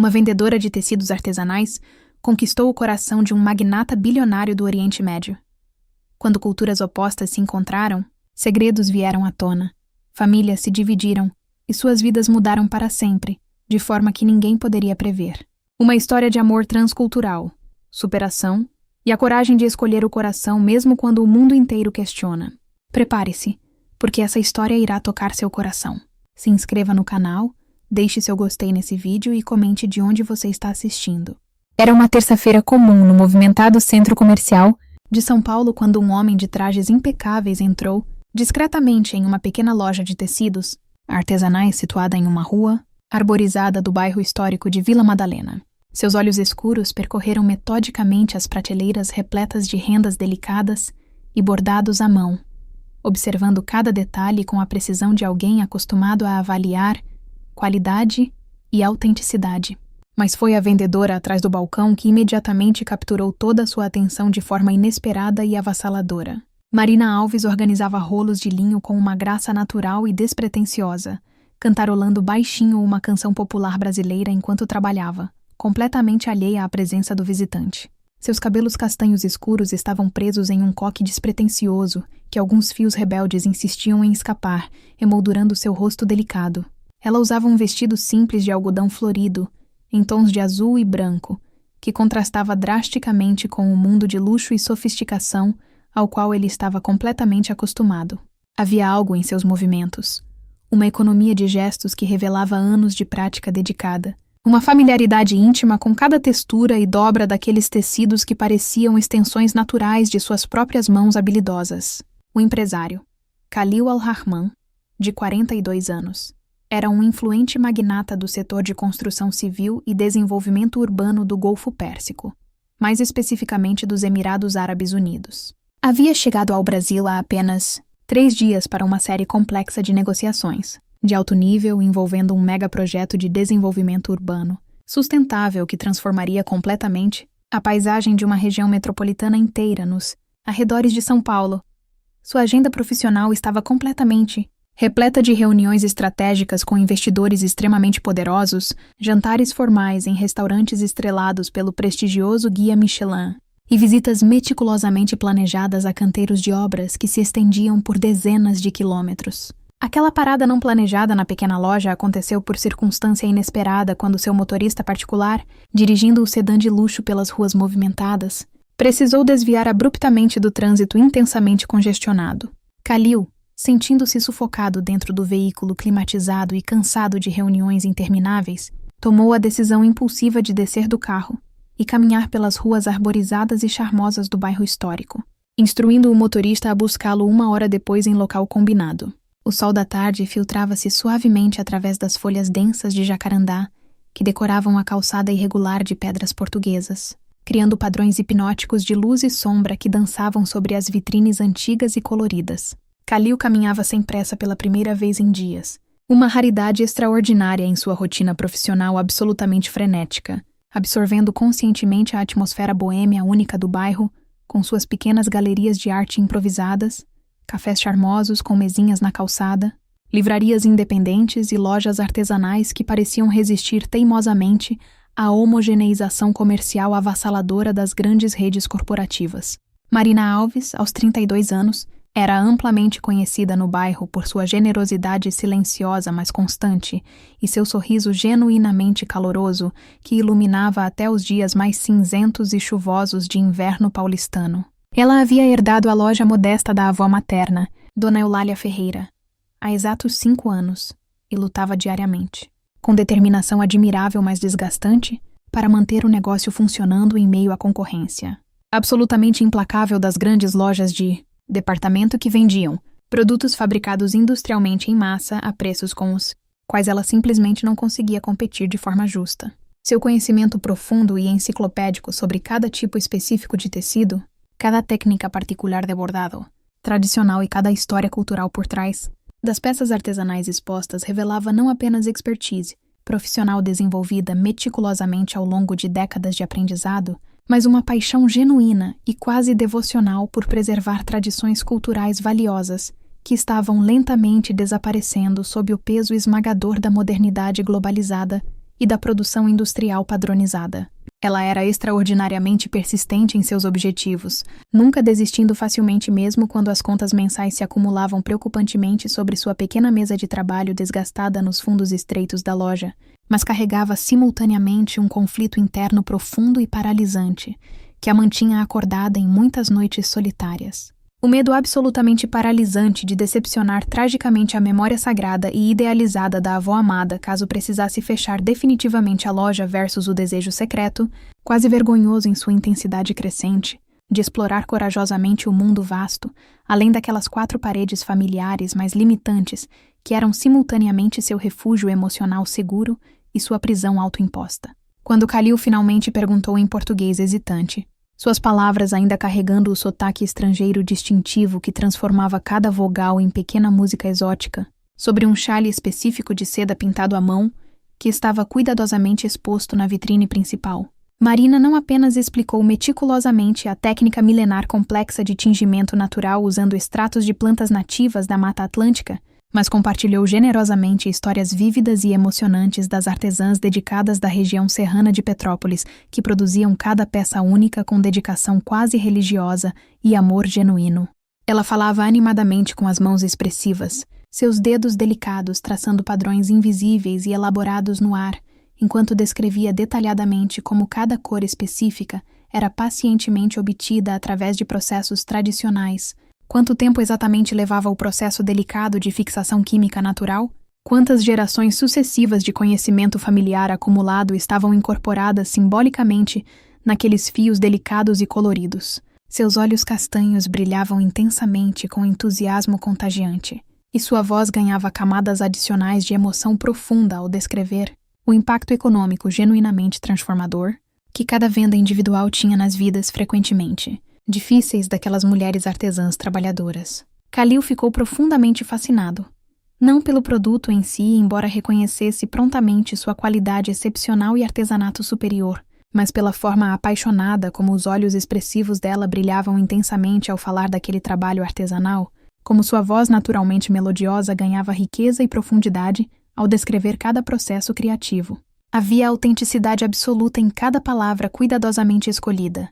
uma vendedora de tecidos artesanais, conquistou o coração de um magnata bilionário do Oriente Médio. Quando culturas opostas se encontraram, segredos vieram à tona, famílias se dividiram e suas vidas mudaram para sempre, de forma que ninguém poderia prever. Uma história de amor transcultural, superação e a coragem de escolher o coração mesmo quando o mundo inteiro questiona. Prepare-se, porque essa história irá tocar seu coração. Se inscreva no canal, deixe seu gostei nesse vídeo e comente de onde você está assistindo. Era uma terça-feira comum no movimentado centro comercial de São Paulo quando um homem de trajes impecáveis entrou discretamente em uma pequena loja de tecidos artesanais situada em uma rua arborizada do bairro histórico de Vila Madalena. Seus olhos escuros percorreram metodicamente as prateleiras repletas de rendas delicadas e bordados à mão, observando cada detalhe com a precisão de alguém acostumado a avaliar qualidade e autenticidade. Mas foi a vendedora atrás do balcão que imediatamente capturou toda a sua atenção de forma inesperada e avassaladora. Marina Alves organizava rolos de linho com uma graça natural e despretensiosa, cantarolando baixinho uma canção popular brasileira enquanto trabalhava, completamente alheia à presença do visitante. Seus cabelos castanhos escuros estavam presos em um coque despretensioso que alguns fios rebeldes insistiam em escapar, emoldurando seu rosto delicado. Ela usava um vestido simples de algodão florido, em tons de azul e branco, que contrastava drasticamente com o mundo de luxo e sofisticação ao qual ele estava completamente acostumado. Havia algo em seus movimentos, uma economia de gestos que revelava anos de prática dedicada, uma familiaridade íntima com cada textura e dobra daqueles tecidos que pareciam extensões naturais de suas próprias mãos habilidosas. O empresário, Khalil Al-Rahman, de 42 anos, era um influente magnata do setor de construção civil e desenvolvimento urbano do Golfo Pérsico, mais especificamente dos Emirados Árabes Unidos. Havia chegado ao Brasil há apenas 3 dias para uma série complexa de negociações, de alto nível envolvendo um megaprojeto de desenvolvimento urbano, sustentável que transformaria completamente a paisagem de uma região metropolitana inteira nos arredores de São Paulo. Sua agenda profissional estava completamente repleta de reuniões estratégicas com investidores extremamente poderosos, jantares formais em restaurantes estrelados pelo prestigioso Guia Michelin e visitas meticulosamente planejadas a canteiros de obras que se estendiam por dezenas de quilômetros. Aquela parada não planejada na pequena loja aconteceu por circunstância inesperada quando seu motorista particular, dirigindo o sedã de luxo pelas ruas movimentadas, precisou desviar abruptamente do trânsito intensamente congestionado. Khalil, sentindo-se sufocado dentro do veículo climatizado e cansado de reuniões intermináveis, tomou a decisão impulsiva de descer do carro e caminhar pelas ruas arborizadas e charmosas do bairro histórico, instruindo o motorista a buscá-lo 1 hora depois em local combinado. O sol da tarde filtrava-se suavemente através das folhas densas de jacarandá que decoravam a calçada irregular de pedras portuguesas, criando padrões hipnóticos de luz e sombra que dançavam sobre as vitrines antigas e coloridas. Khalil caminhava sem pressa pela primeira vez em dias, uma raridade extraordinária em sua rotina profissional absolutamente frenética, absorvendo conscientemente a atmosfera boêmia única do bairro, com suas pequenas galerias de arte improvisadas, cafés charmosos com mesinhas na calçada, livrarias independentes e lojas artesanais que pareciam resistir teimosamente à homogeneização comercial avassaladora das grandes redes corporativas. Marina Alves, aos 32 anos, era amplamente conhecida no bairro por sua generosidade silenciosa mas constante e seu sorriso genuinamente caloroso que iluminava até os dias mais cinzentos e chuvosos de inverno paulistano. Ela havia herdado a loja modesta da avó materna, Dona Eulália Ferreira, há exatos 5 anos, e lutava diariamente, com determinação admirável mas desgastante, para manter o negócio funcionando em meio à concorrência absolutamente implacável das grandes lojas de departamento que vendiam produtos fabricados industrialmente em massa a preços com os quais ela simplesmente não conseguia competir de forma justa. Seu conhecimento profundo e enciclopédico sobre cada tipo específico de tecido, cada técnica particular de bordado tradicional e cada história cultural por trás das peças artesanais expostas revelava não apenas expertise profissional desenvolvida meticulosamente ao longo de décadas de aprendizado, mas uma paixão genuína e quase devocional por preservar tradições culturais valiosas que estavam lentamente desaparecendo sob o peso esmagador da modernidade globalizada e da produção industrial padronizada. Ela era extraordinariamente persistente em seus objetivos, nunca desistindo facilmente mesmo quando as contas mensais se acumulavam preocupantemente sobre sua pequena mesa de trabalho desgastada nos fundos estreitos da loja, mas carregava simultaneamente um conflito interno profundo e paralisante, que a mantinha acordada em muitas noites solitárias. O medo absolutamente paralisante de decepcionar tragicamente a memória sagrada e idealizada da avó amada caso precisasse fechar definitivamente a loja versus o desejo secreto, quase vergonhoso em sua intensidade crescente, de explorar corajosamente o mundo vasto, além daquelas 4 paredes familiares mais limitantes que eram simultaneamente seu refúgio emocional seguro e sua prisão autoimposta. Quando Khalil finalmente perguntou em português hesitante, suas palavras ainda carregando o sotaque estrangeiro distintivo que transformava cada vogal em pequena música exótica, sobre um chale específico de seda pintado à mão, que estava cuidadosamente exposto na vitrine principal. Marina não apenas explicou meticulosamente a técnica milenar complexa de tingimento natural usando extratos de plantas nativas da Mata Atlântica, mas compartilhou generosamente histórias vívidas e emocionantes das artesãs dedicadas da região serrana de Petrópolis, que produziam cada peça única com dedicação quase religiosa e amor genuíno. Ela falava animadamente com as mãos expressivas, seus dedos delicados traçando padrões invisíveis e elaborados no ar, enquanto descrevia detalhadamente como cada cor específica era pacientemente obtida através de processos tradicionais. Quanto tempo exatamente levava o processo delicado de fixação química natural? Quantas gerações sucessivas de conhecimento familiar acumulado estavam incorporadas simbolicamente naqueles fios delicados e coloridos? Seus olhos castanhos brilhavam intensamente com entusiasmo contagiante, e sua voz ganhava camadas adicionais de emoção profunda ao descrever o impacto econômico genuinamente transformador que cada venda individual tinha nas vidas frequentemente difíceis daquelas mulheres artesãs trabalhadoras. Khalil ficou profundamente fascinado, não pelo produto em si, embora reconhecesse prontamente sua qualidade excepcional e artesanato superior, mas pela forma apaixonada como os olhos expressivos dela brilhavam intensamente ao falar daquele trabalho artesanal, como sua voz naturalmente melodiosa ganhava riqueza e profundidade ao descrever cada processo criativo. Havia autenticidade absoluta em cada palavra cuidadosamente escolhida,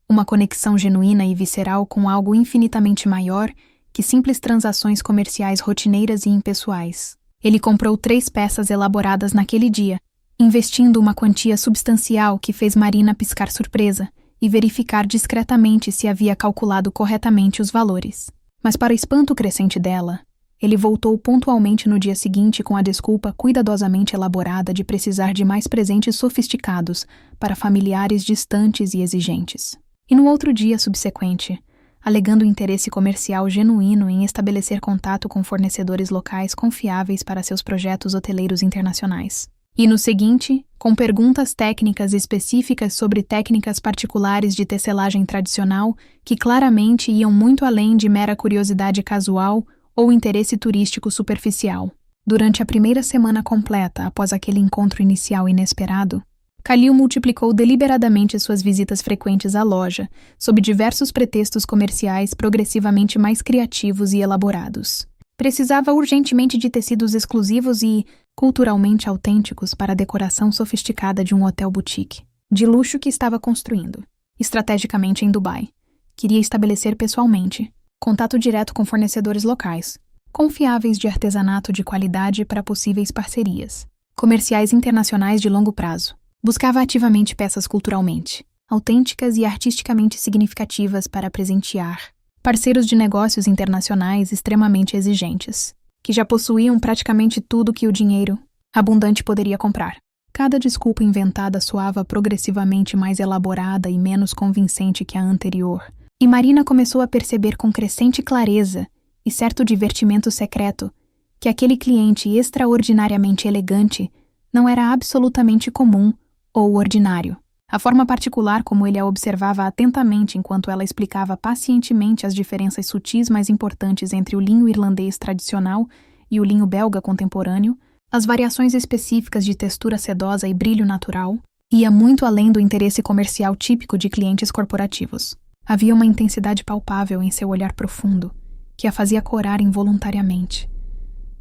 uma conexão genuína e visceral com algo infinitamente maior que simples transações comerciais rotineiras e impessoais. Ele comprou 3 peças elaboradas naquele dia, investindo uma quantia substancial que fez Marina piscar surpresa e verificar discretamente se havia calculado corretamente os valores. Mas para o espanto crescente dela, ele voltou pontualmente no dia seguinte com a desculpa cuidadosamente elaborada de precisar de mais presentes sofisticados para familiares distantes e exigentes. E no outro dia subsequente, alegando interesse comercial genuíno em estabelecer contato com fornecedores locais confiáveis para seus projetos hoteleiros internacionais. E no seguinte, com perguntas técnicas específicas sobre técnicas particulares de tecelagem tradicional que claramente iam muito além de mera curiosidade casual ou interesse turístico superficial. Durante a primeira semana completa após aquele encontro inicial inesperado, Khalil multiplicou deliberadamente suas visitas frequentes à loja, sob diversos pretextos comerciais progressivamente mais criativos e elaborados. Precisava urgentemente de tecidos exclusivos e culturalmente autênticos para a decoração sofisticada de um hotel boutique, de luxo que estava construindo, estrategicamente em Dubai. Queria estabelecer pessoalmente contato direto com fornecedores locais, confiáveis de artesanato de qualidade para possíveis parcerias, comerciais internacionais de longo prazo. Buscava ativamente peças culturalmente autênticas e artisticamente significativas para presentear parceiros de negócios internacionais extremamente exigentes, que já possuíam praticamente tudo que o dinheiro abundante poderia comprar. Cada desculpa inventada soava progressivamente mais elaborada e menos convincente que a anterior, e Marina começou a perceber com crescente clareza e certo divertimento secreto que aquele cliente extraordinariamente elegante não era absolutamente comum ou ordinário. A forma particular como ele a observava atentamente enquanto ela explicava pacientemente as diferenças sutis mais importantes entre o linho irlandês tradicional e o linho belga contemporâneo, as variações específicas de textura sedosa e brilho natural, ia muito além do interesse comercial típico de clientes corporativos. Havia uma intensidade palpável em seu olhar profundo, que a fazia corar involuntariamente.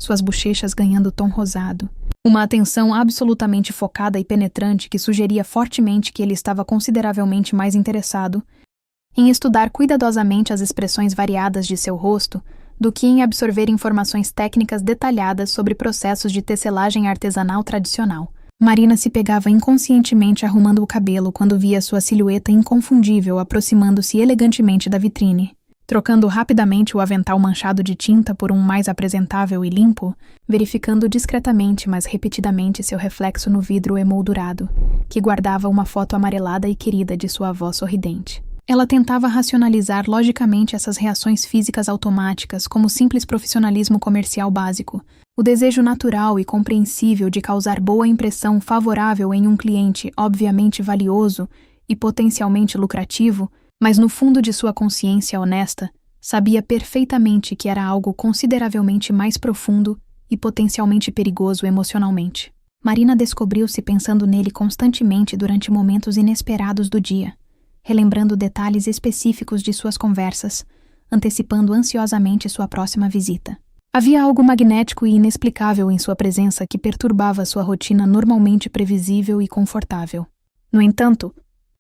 suas bochechas ganhando tom rosado. Uma atenção absolutamente focada e penetrante que sugeria fortemente que ele estava consideravelmente mais interessado em estudar cuidadosamente as expressões variadas de seu rosto do que em absorver informações técnicas detalhadas sobre processos de tecelagem artesanal tradicional. Marina se pegava inconscientemente arrumando o cabelo quando via sua silhueta inconfundível aproximando-se elegantemente da vitrine. Trocando rapidamente o avental manchado de tinta por um mais apresentável e limpo, verificando discretamente, mas repetidamente seu reflexo no vidro emoldurado, que guardava uma foto amarelada e querida de sua avó sorridente. Ela tentava racionalizar logicamente essas reações físicas automáticas como simples profissionalismo comercial básico, o desejo natural e compreensível de causar boa impressão favorável em um cliente obviamente valioso e potencialmente lucrativo, mas no fundo de sua consciência honesta, sabia perfeitamente que era algo consideravelmente mais profundo e potencialmente perigoso emocionalmente. Marina descobriu-se pensando nele constantemente durante momentos inesperados do dia, relembrando detalhes específicos de suas conversas, antecipando ansiosamente sua próxima visita. Havia algo magnético e inexplicável em sua presença que perturbava sua rotina normalmente previsível e confortável. No entanto,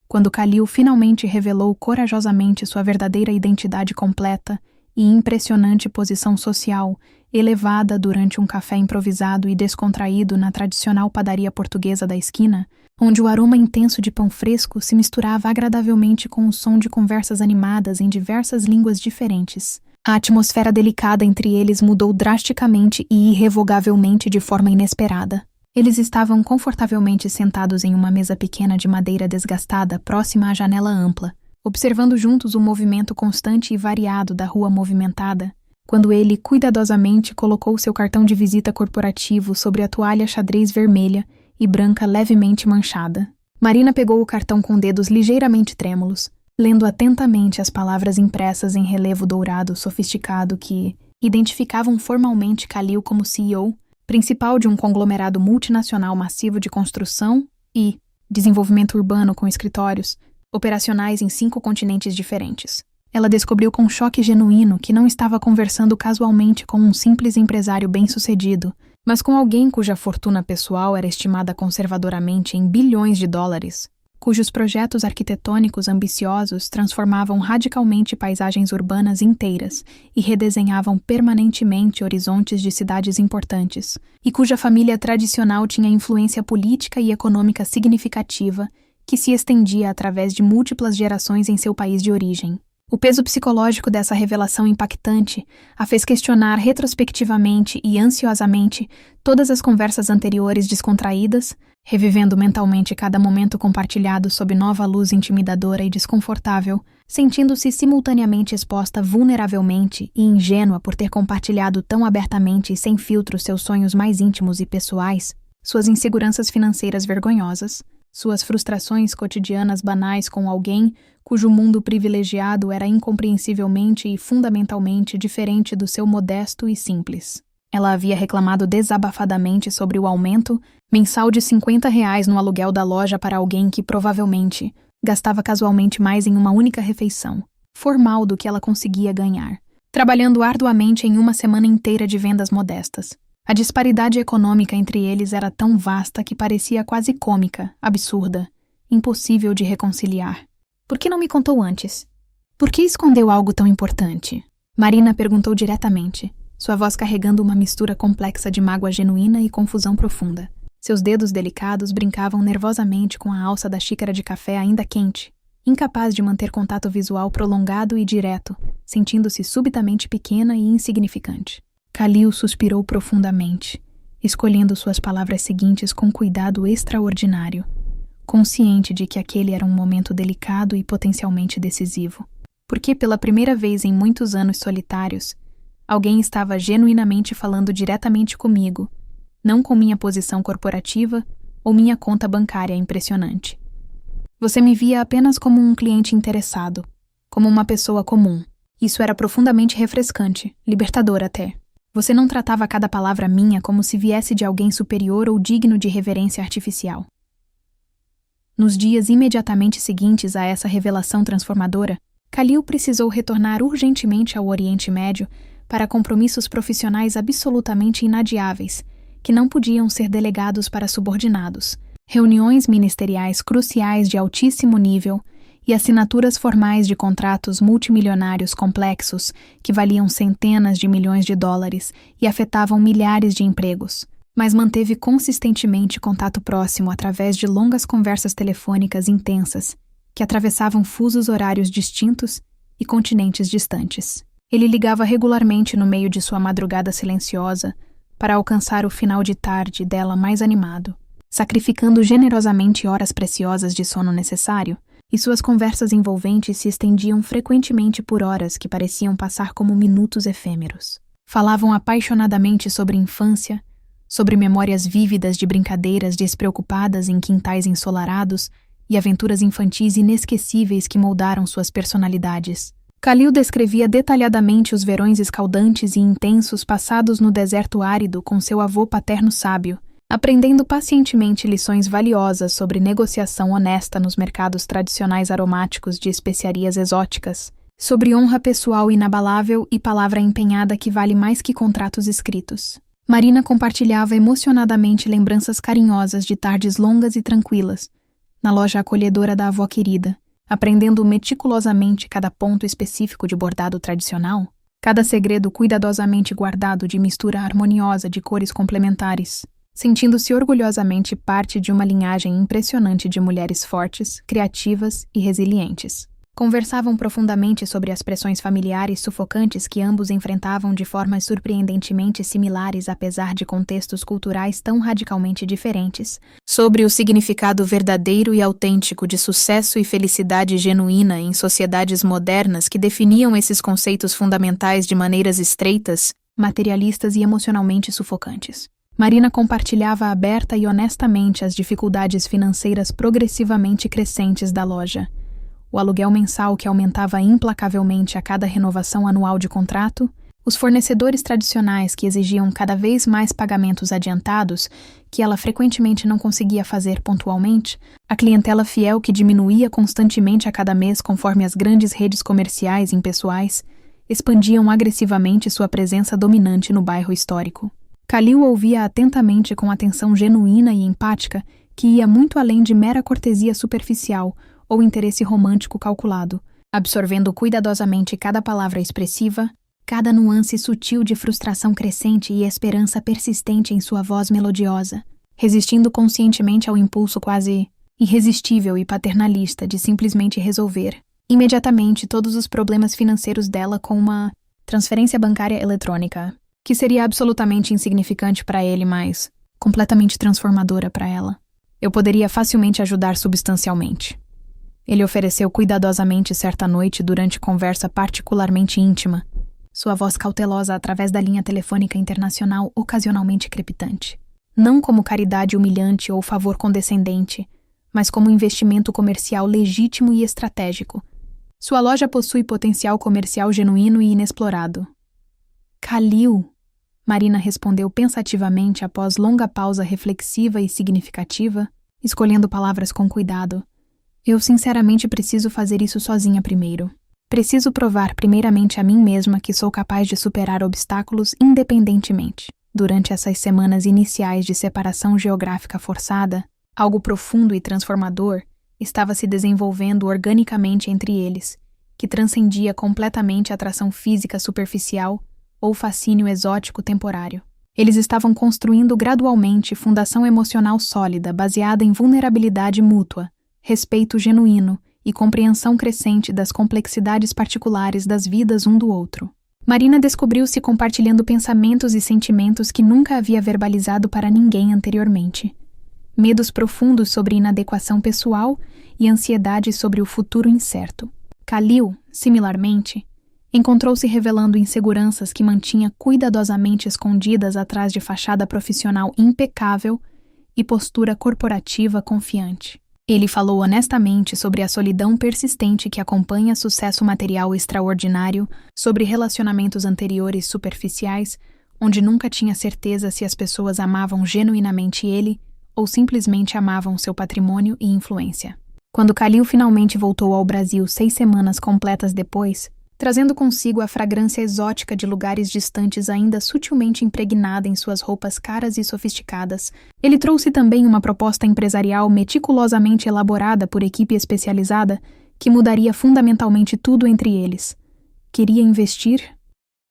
quando Khalil finalmente revelou corajosamente sua verdadeira identidade completa e impressionante posição social, elevada durante um café improvisado e descontraído na tradicional padaria portuguesa da esquina, onde o aroma intenso de pão fresco se misturava agradavelmente com o som de conversas animadas em diversas línguas diferentes, a atmosfera delicada entre eles mudou drasticamente e irrevogavelmente de forma inesperada. Eles estavam confortavelmente sentados em uma mesa pequena de madeira desgastada próxima à janela ampla, observando juntos o movimento constante e variado da rua movimentada, quando ele cuidadosamente colocou seu cartão de visita corporativo sobre a toalha xadrez vermelha e branca levemente manchada. Marina pegou o cartão com dedos ligeiramente trêmulos, lendo atentamente as palavras impressas em relevo dourado sofisticado que identificavam formalmente Khalil como CEO, principal de um conglomerado multinacional massivo de construção e desenvolvimento urbano com escritórios, operacionais em 5 continentes diferentes. Ela descobriu com choque genuíno que não estava conversando casualmente com um simples empresário bem-sucedido, mas com alguém cuja fortuna pessoal era estimada conservadoramente em bilhões de dólares, cujos projetos arquitetônicos ambiciosos transformavam radicalmente paisagens urbanas inteiras e redesenhavam permanentemente horizontes de cidades importantes, e cuja família tradicional tinha influência política e econômica significativa que se estendia através de múltiplas gerações em seu país de origem. O peso psicológico dessa revelação impactante a fez questionar retrospectivamente e ansiosamente todas as conversas anteriores descontraídas, revivendo mentalmente cada momento compartilhado sob nova luz intimidadora e desconfortável, sentindo-se simultaneamente exposta vulneravelmente e ingênua por ter compartilhado tão abertamente e sem filtro seus sonhos mais íntimos e pessoais, suas inseguranças financeiras vergonhosas, suas frustrações cotidianas banais com alguém cujo mundo privilegiado era incompreensivelmente e fundamentalmente diferente do seu modesto e simples. Ela havia reclamado desabafadamente sobre o aumento mensal de R$50 no aluguel da loja para alguém que, provavelmente, gastava casualmente mais em uma única refeição, formal do que ela conseguia ganhar, trabalhando arduamente em uma semana inteira de vendas modestas. A disparidade econômica entre eles era tão vasta que parecia quase cômica, absurda, impossível de reconciliar. Por que não me contou antes? Por que escondeu algo tão importante? Marina perguntou diretamente, sua voz carregando uma mistura complexa de mágoa genuína e confusão profunda. Seus dedos delicados brincavam nervosamente com a alça da xícara de café ainda quente, incapaz de manter contato visual prolongado e direto, sentindo-se subitamente pequena e insignificante. Khalil suspirou profundamente, escolhendo suas palavras seguintes com cuidado extraordinário, consciente de que aquele era um momento delicado e potencialmente decisivo. Porque, pela primeira vez em muitos anos solitários, alguém estava genuinamente falando diretamente comigo, não com minha posição corporativa ou minha conta bancária impressionante. Você me via apenas como um cliente interessado, como uma pessoa comum. Isso era profundamente refrescante, libertador até. Você não tratava cada palavra minha como se viesse de alguém superior ou digno de reverência artificial. Nos dias imediatamente seguintes a essa revelação transformadora, Khalil precisou retornar urgentemente ao Oriente Médio para compromissos profissionais absolutamente inadiáveis, que não podiam ser delegados para subordinados, reuniões ministeriais cruciais de altíssimo nível e assinaturas formais de contratos multimilionários complexos que valiam centenas de milhões de dólares e afetavam milhares de empregos, mas manteve consistentemente contato próximo através de longas conversas telefônicas intensas que atravessavam fusos horários distintos e continentes distantes. Ele ligava regularmente no meio de sua madrugada silenciosa para alcançar o final de tarde dela mais animado, sacrificando generosamente horas preciosas de sono necessário, e suas conversas envolventes se estendiam frequentemente por horas que pareciam passar como minutos efêmeros. Falavam apaixonadamente sobre infância, sobre memórias vívidas de brincadeiras despreocupadas em quintais ensolarados e aventuras infantis inesquecíveis que moldaram suas personalidades. Khalil descrevia detalhadamente os verões escaldantes e intensos passados no deserto árido com seu avô paterno sábio, aprendendo pacientemente lições valiosas sobre negociação honesta nos mercados tradicionais aromáticos de especiarias exóticas, sobre honra pessoal inabalável e palavra empenhada que vale mais que contratos escritos. Marina compartilhava emocionadamente lembranças carinhosas de tardes longas e tranquilas, na loja acolhedora da avó querida, aprendendo meticulosamente cada ponto específico de bordado tradicional, cada segredo cuidadosamente guardado de mistura harmoniosa de cores complementares, sentindo-se orgulhosamente parte de uma linhagem impressionante de mulheres fortes, criativas e resilientes. Conversavam profundamente sobre as pressões familiares sufocantes que ambos enfrentavam de formas surpreendentemente similares apesar de contextos culturais tão radicalmente diferentes, sobre o significado verdadeiro e autêntico de sucesso e felicidade genuína em sociedades modernas que definiam esses conceitos fundamentais de maneiras estreitas, materialistas e emocionalmente sufocantes. Marina compartilhava aberta e honestamente as dificuldades financeiras progressivamente crescentes da loja, o aluguel mensal que aumentava implacavelmente a cada renovação anual de contrato, os fornecedores tradicionais que exigiam cada vez mais pagamentos adiantados, que ela frequentemente não conseguia fazer pontualmente, a clientela fiel que diminuía constantemente a cada mês conforme as grandes redes comerciais e impessoais expandiam agressivamente sua presença dominante no bairro histórico. Khalil ouvia atentamente com atenção genuína e empática que ia muito além de mera cortesia superficial ou interesse romântico calculado, absorvendo cuidadosamente cada palavra expressiva, cada nuance sutil de frustração crescente e esperança persistente em sua voz melodiosa, resistindo conscientemente ao impulso quase irresistível e paternalista de simplesmente resolver imediatamente todos os problemas financeiros dela com uma transferência bancária eletrônica, que seria absolutamente insignificante para ele, mas completamente transformadora para ela. Eu poderia facilmente ajudar substancialmente. Ele ofereceu cuidadosamente certa noite durante conversa particularmente íntima, sua voz cautelosa através da linha telefônica internacional ocasionalmente crepitante. Não como caridade humilhante ou favor condescendente, mas como investimento comercial legítimo e estratégico. Sua loja possui potencial comercial genuíno e inexplorado. Khalil, Marina respondeu pensativamente após longa pausa reflexiva e significativa, escolhendo palavras com cuidado. Eu sinceramente preciso fazer isso sozinha primeiro. Preciso provar primeiramente a mim mesma que sou capaz de superar obstáculos independentemente. Durante essas semanas iniciais de separação geográfica forçada, algo profundo e transformador estava se desenvolvendo organicamente entre eles, que transcendia completamente a atração física superficial ou fascínio exótico temporário. Eles estavam construindo gradualmente fundação emocional sólida baseada em vulnerabilidade mútua, respeito genuíno e compreensão crescente das complexidades particulares das vidas um do outro. Marina descobriu-se compartilhando pensamentos e sentimentos que nunca havia verbalizado para ninguém anteriormente. Medos profundos sobre inadequação pessoal e ansiedade sobre o futuro incerto. Khalil, similarmente, encontrou-se revelando inseguranças que mantinha cuidadosamente escondidas atrás de fachada profissional impecável e postura corporativa confiante. Ele falou honestamente sobre a solidão persistente que acompanha sucesso material extraordinário, sobre relacionamentos anteriores superficiais, onde nunca tinha certeza se as pessoas amavam genuinamente ele ou simplesmente amavam seu patrimônio e influência. Quando Khalil finalmente voltou ao Brasil 6 semanas completas depois, trazendo consigo a fragrância exótica de lugares distantes ainda sutilmente impregnada em suas roupas caras e sofisticadas. Ele trouxe também uma proposta empresarial meticulosamente elaborada por equipe especializada que mudaria fundamentalmente tudo entre eles. Queria investir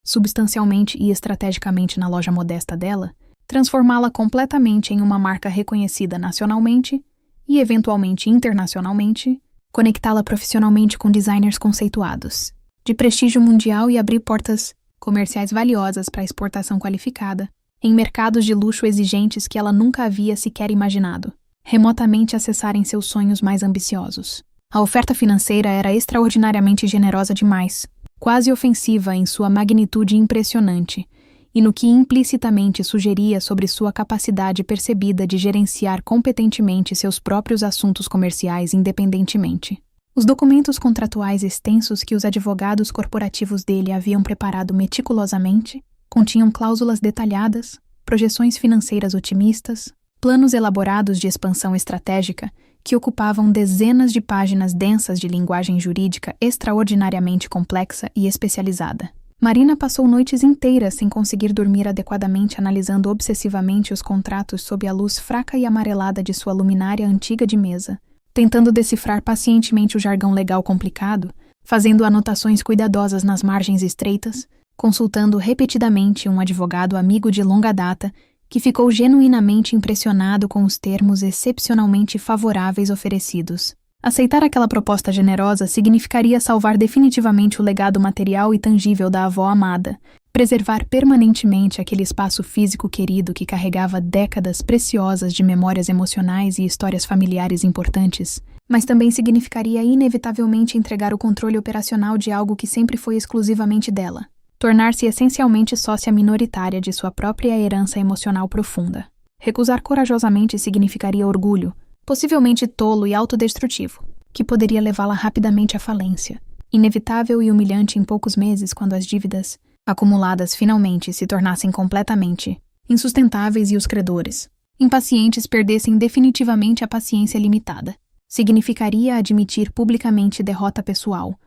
substancialmente e estrategicamente na loja modesta dela, transformá-la completamente em uma marca reconhecida nacionalmente e, eventualmente, internacionalmente, conectá-la profissionalmente com designers conceituados, de prestígio mundial e abrir portas comerciais valiosas para exportação qualificada, em mercados de luxo exigentes que ela nunca havia sequer imaginado, remotamente acessarem seus sonhos mais ambiciosos. A oferta financeira era extraordinariamente generosa demais, quase ofensiva em sua magnitude impressionante, e no que implicitamente sugeria sobre sua capacidade percebida de gerenciar competentemente seus próprios assuntos comerciais independentemente. Os documentos contratuais extensos que os advogados corporativos dele haviam preparado meticulosamente continham cláusulas detalhadas, projeções financeiras otimistas, planos elaborados de expansão estratégica que ocupavam dezenas de páginas densas de linguagem jurídica extraordinariamente complexa e especializada. Marina passou noites inteiras sem conseguir dormir adequadamente analisando obsessivamente os contratos sob a luz fraca e amarelada de sua luminária antiga de mesa, tentando decifrar pacientemente o jargão legal complicado, fazendo anotações cuidadosas nas margens estreitas, consultando repetidamente um advogado amigo de longa data que ficou genuinamente impressionado com os termos excepcionalmente favoráveis oferecidos. Aceitar aquela proposta generosa significaria salvar definitivamente o legado material e tangível da avó amada, preservar permanentemente aquele espaço físico querido que carregava décadas preciosas de memórias emocionais e histórias familiares importantes, mas também significaria inevitavelmente entregar o controle operacional de algo que sempre foi exclusivamente dela, tornar-se essencialmente sócia minoritária de sua própria herança emocional profunda. Recusar corajosamente significaria orgulho, possivelmente tolo e autodestrutivo, que poderia levá-la rapidamente à falência, inevitável e humilhante em poucos meses quando as dívidas acumuladas finalmente se tornassem completamente insustentáveis e os credores, impacientes, perdessem definitivamente a paciência limitada. Significaria admitir publicamente derrota pessoal,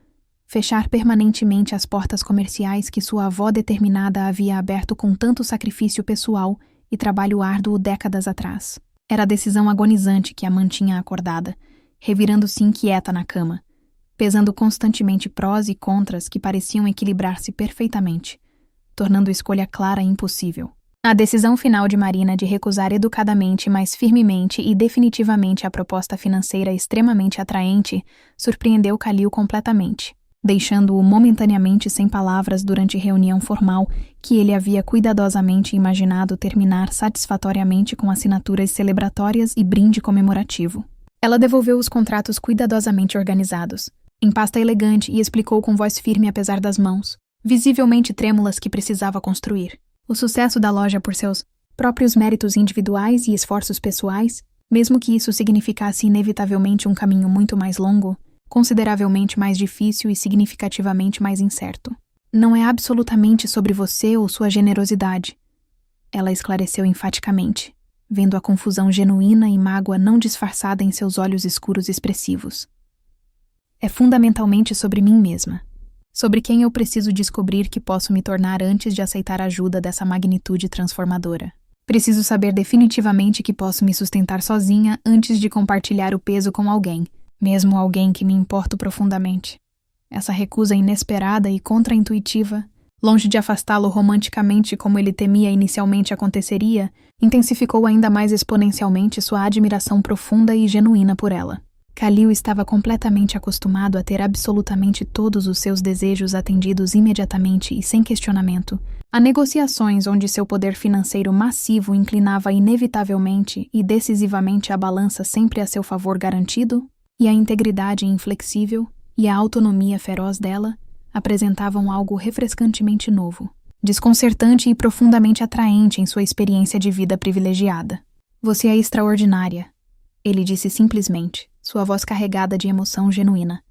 fechar permanentemente as portas comerciais que sua avó determinada havia aberto com tanto sacrifício pessoal e trabalho árduo décadas atrás. Era a decisão agonizante que a mantinha acordada, revirando-se inquieta na cama, pesando constantemente prós e contras que pareciam equilibrar-se perfeitamente, tornando a escolha clara e impossível. A decisão final de Marina de recusar educadamente, mas firmemente e definitivamente a proposta financeira extremamente atraente surpreendeu Khalil completamente, deixando-o momentaneamente sem palavras durante reunião formal que ele havia cuidadosamente imaginado terminar satisfatoriamente com assinaturas celebratórias e brinde comemorativo. Ela devolveu os contratos cuidadosamente organizados, em pasta elegante, e explicou com voz firme apesar das mãos, visivelmente trêmulas, que precisava construir. O sucesso da loja por seus próprios méritos individuais e esforços pessoais, mesmo que isso significasse inevitavelmente um caminho muito mais longo, consideravelmente mais difícil e significativamente mais incerto. Não é absolutamente sobre você ou sua generosidade, ela esclareceu enfaticamente, vendo a confusão genuína e mágoa não disfarçada em seus olhos escuros expressivos. É fundamentalmente sobre mim mesma, sobre quem eu preciso descobrir que posso me tornar antes de aceitar a ajuda dessa magnitude transformadora. Preciso saber definitivamente que posso me sustentar sozinha antes de compartilhar o peso com alguém, mesmo alguém que me importo profundamente. Essa recusa inesperada e contraintuitiva, longe de afastá-lo romanticamente como ele temia inicialmente aconteceria, intensificou ainda mais exponencialmente sua admiração profunda e genuína por ela. Khalil estava completamente acostumado a ter absolutamente todos os seus desejos atendidos imediatamente e sem questionamento, a negociações onde seu poder financeiro massivo inclinava inevitavelmente e decisivamente a balança sempre a seu favor garantido, e a integridade inflexível e a autonomia feroz dela apresentavam algo refrescantemente novo, desconcertante e profundamente atraente em sua experiência de vida privilegiada. Você é extraordinária, ele disse simplesmente, sua voz carregada de emoção genuína.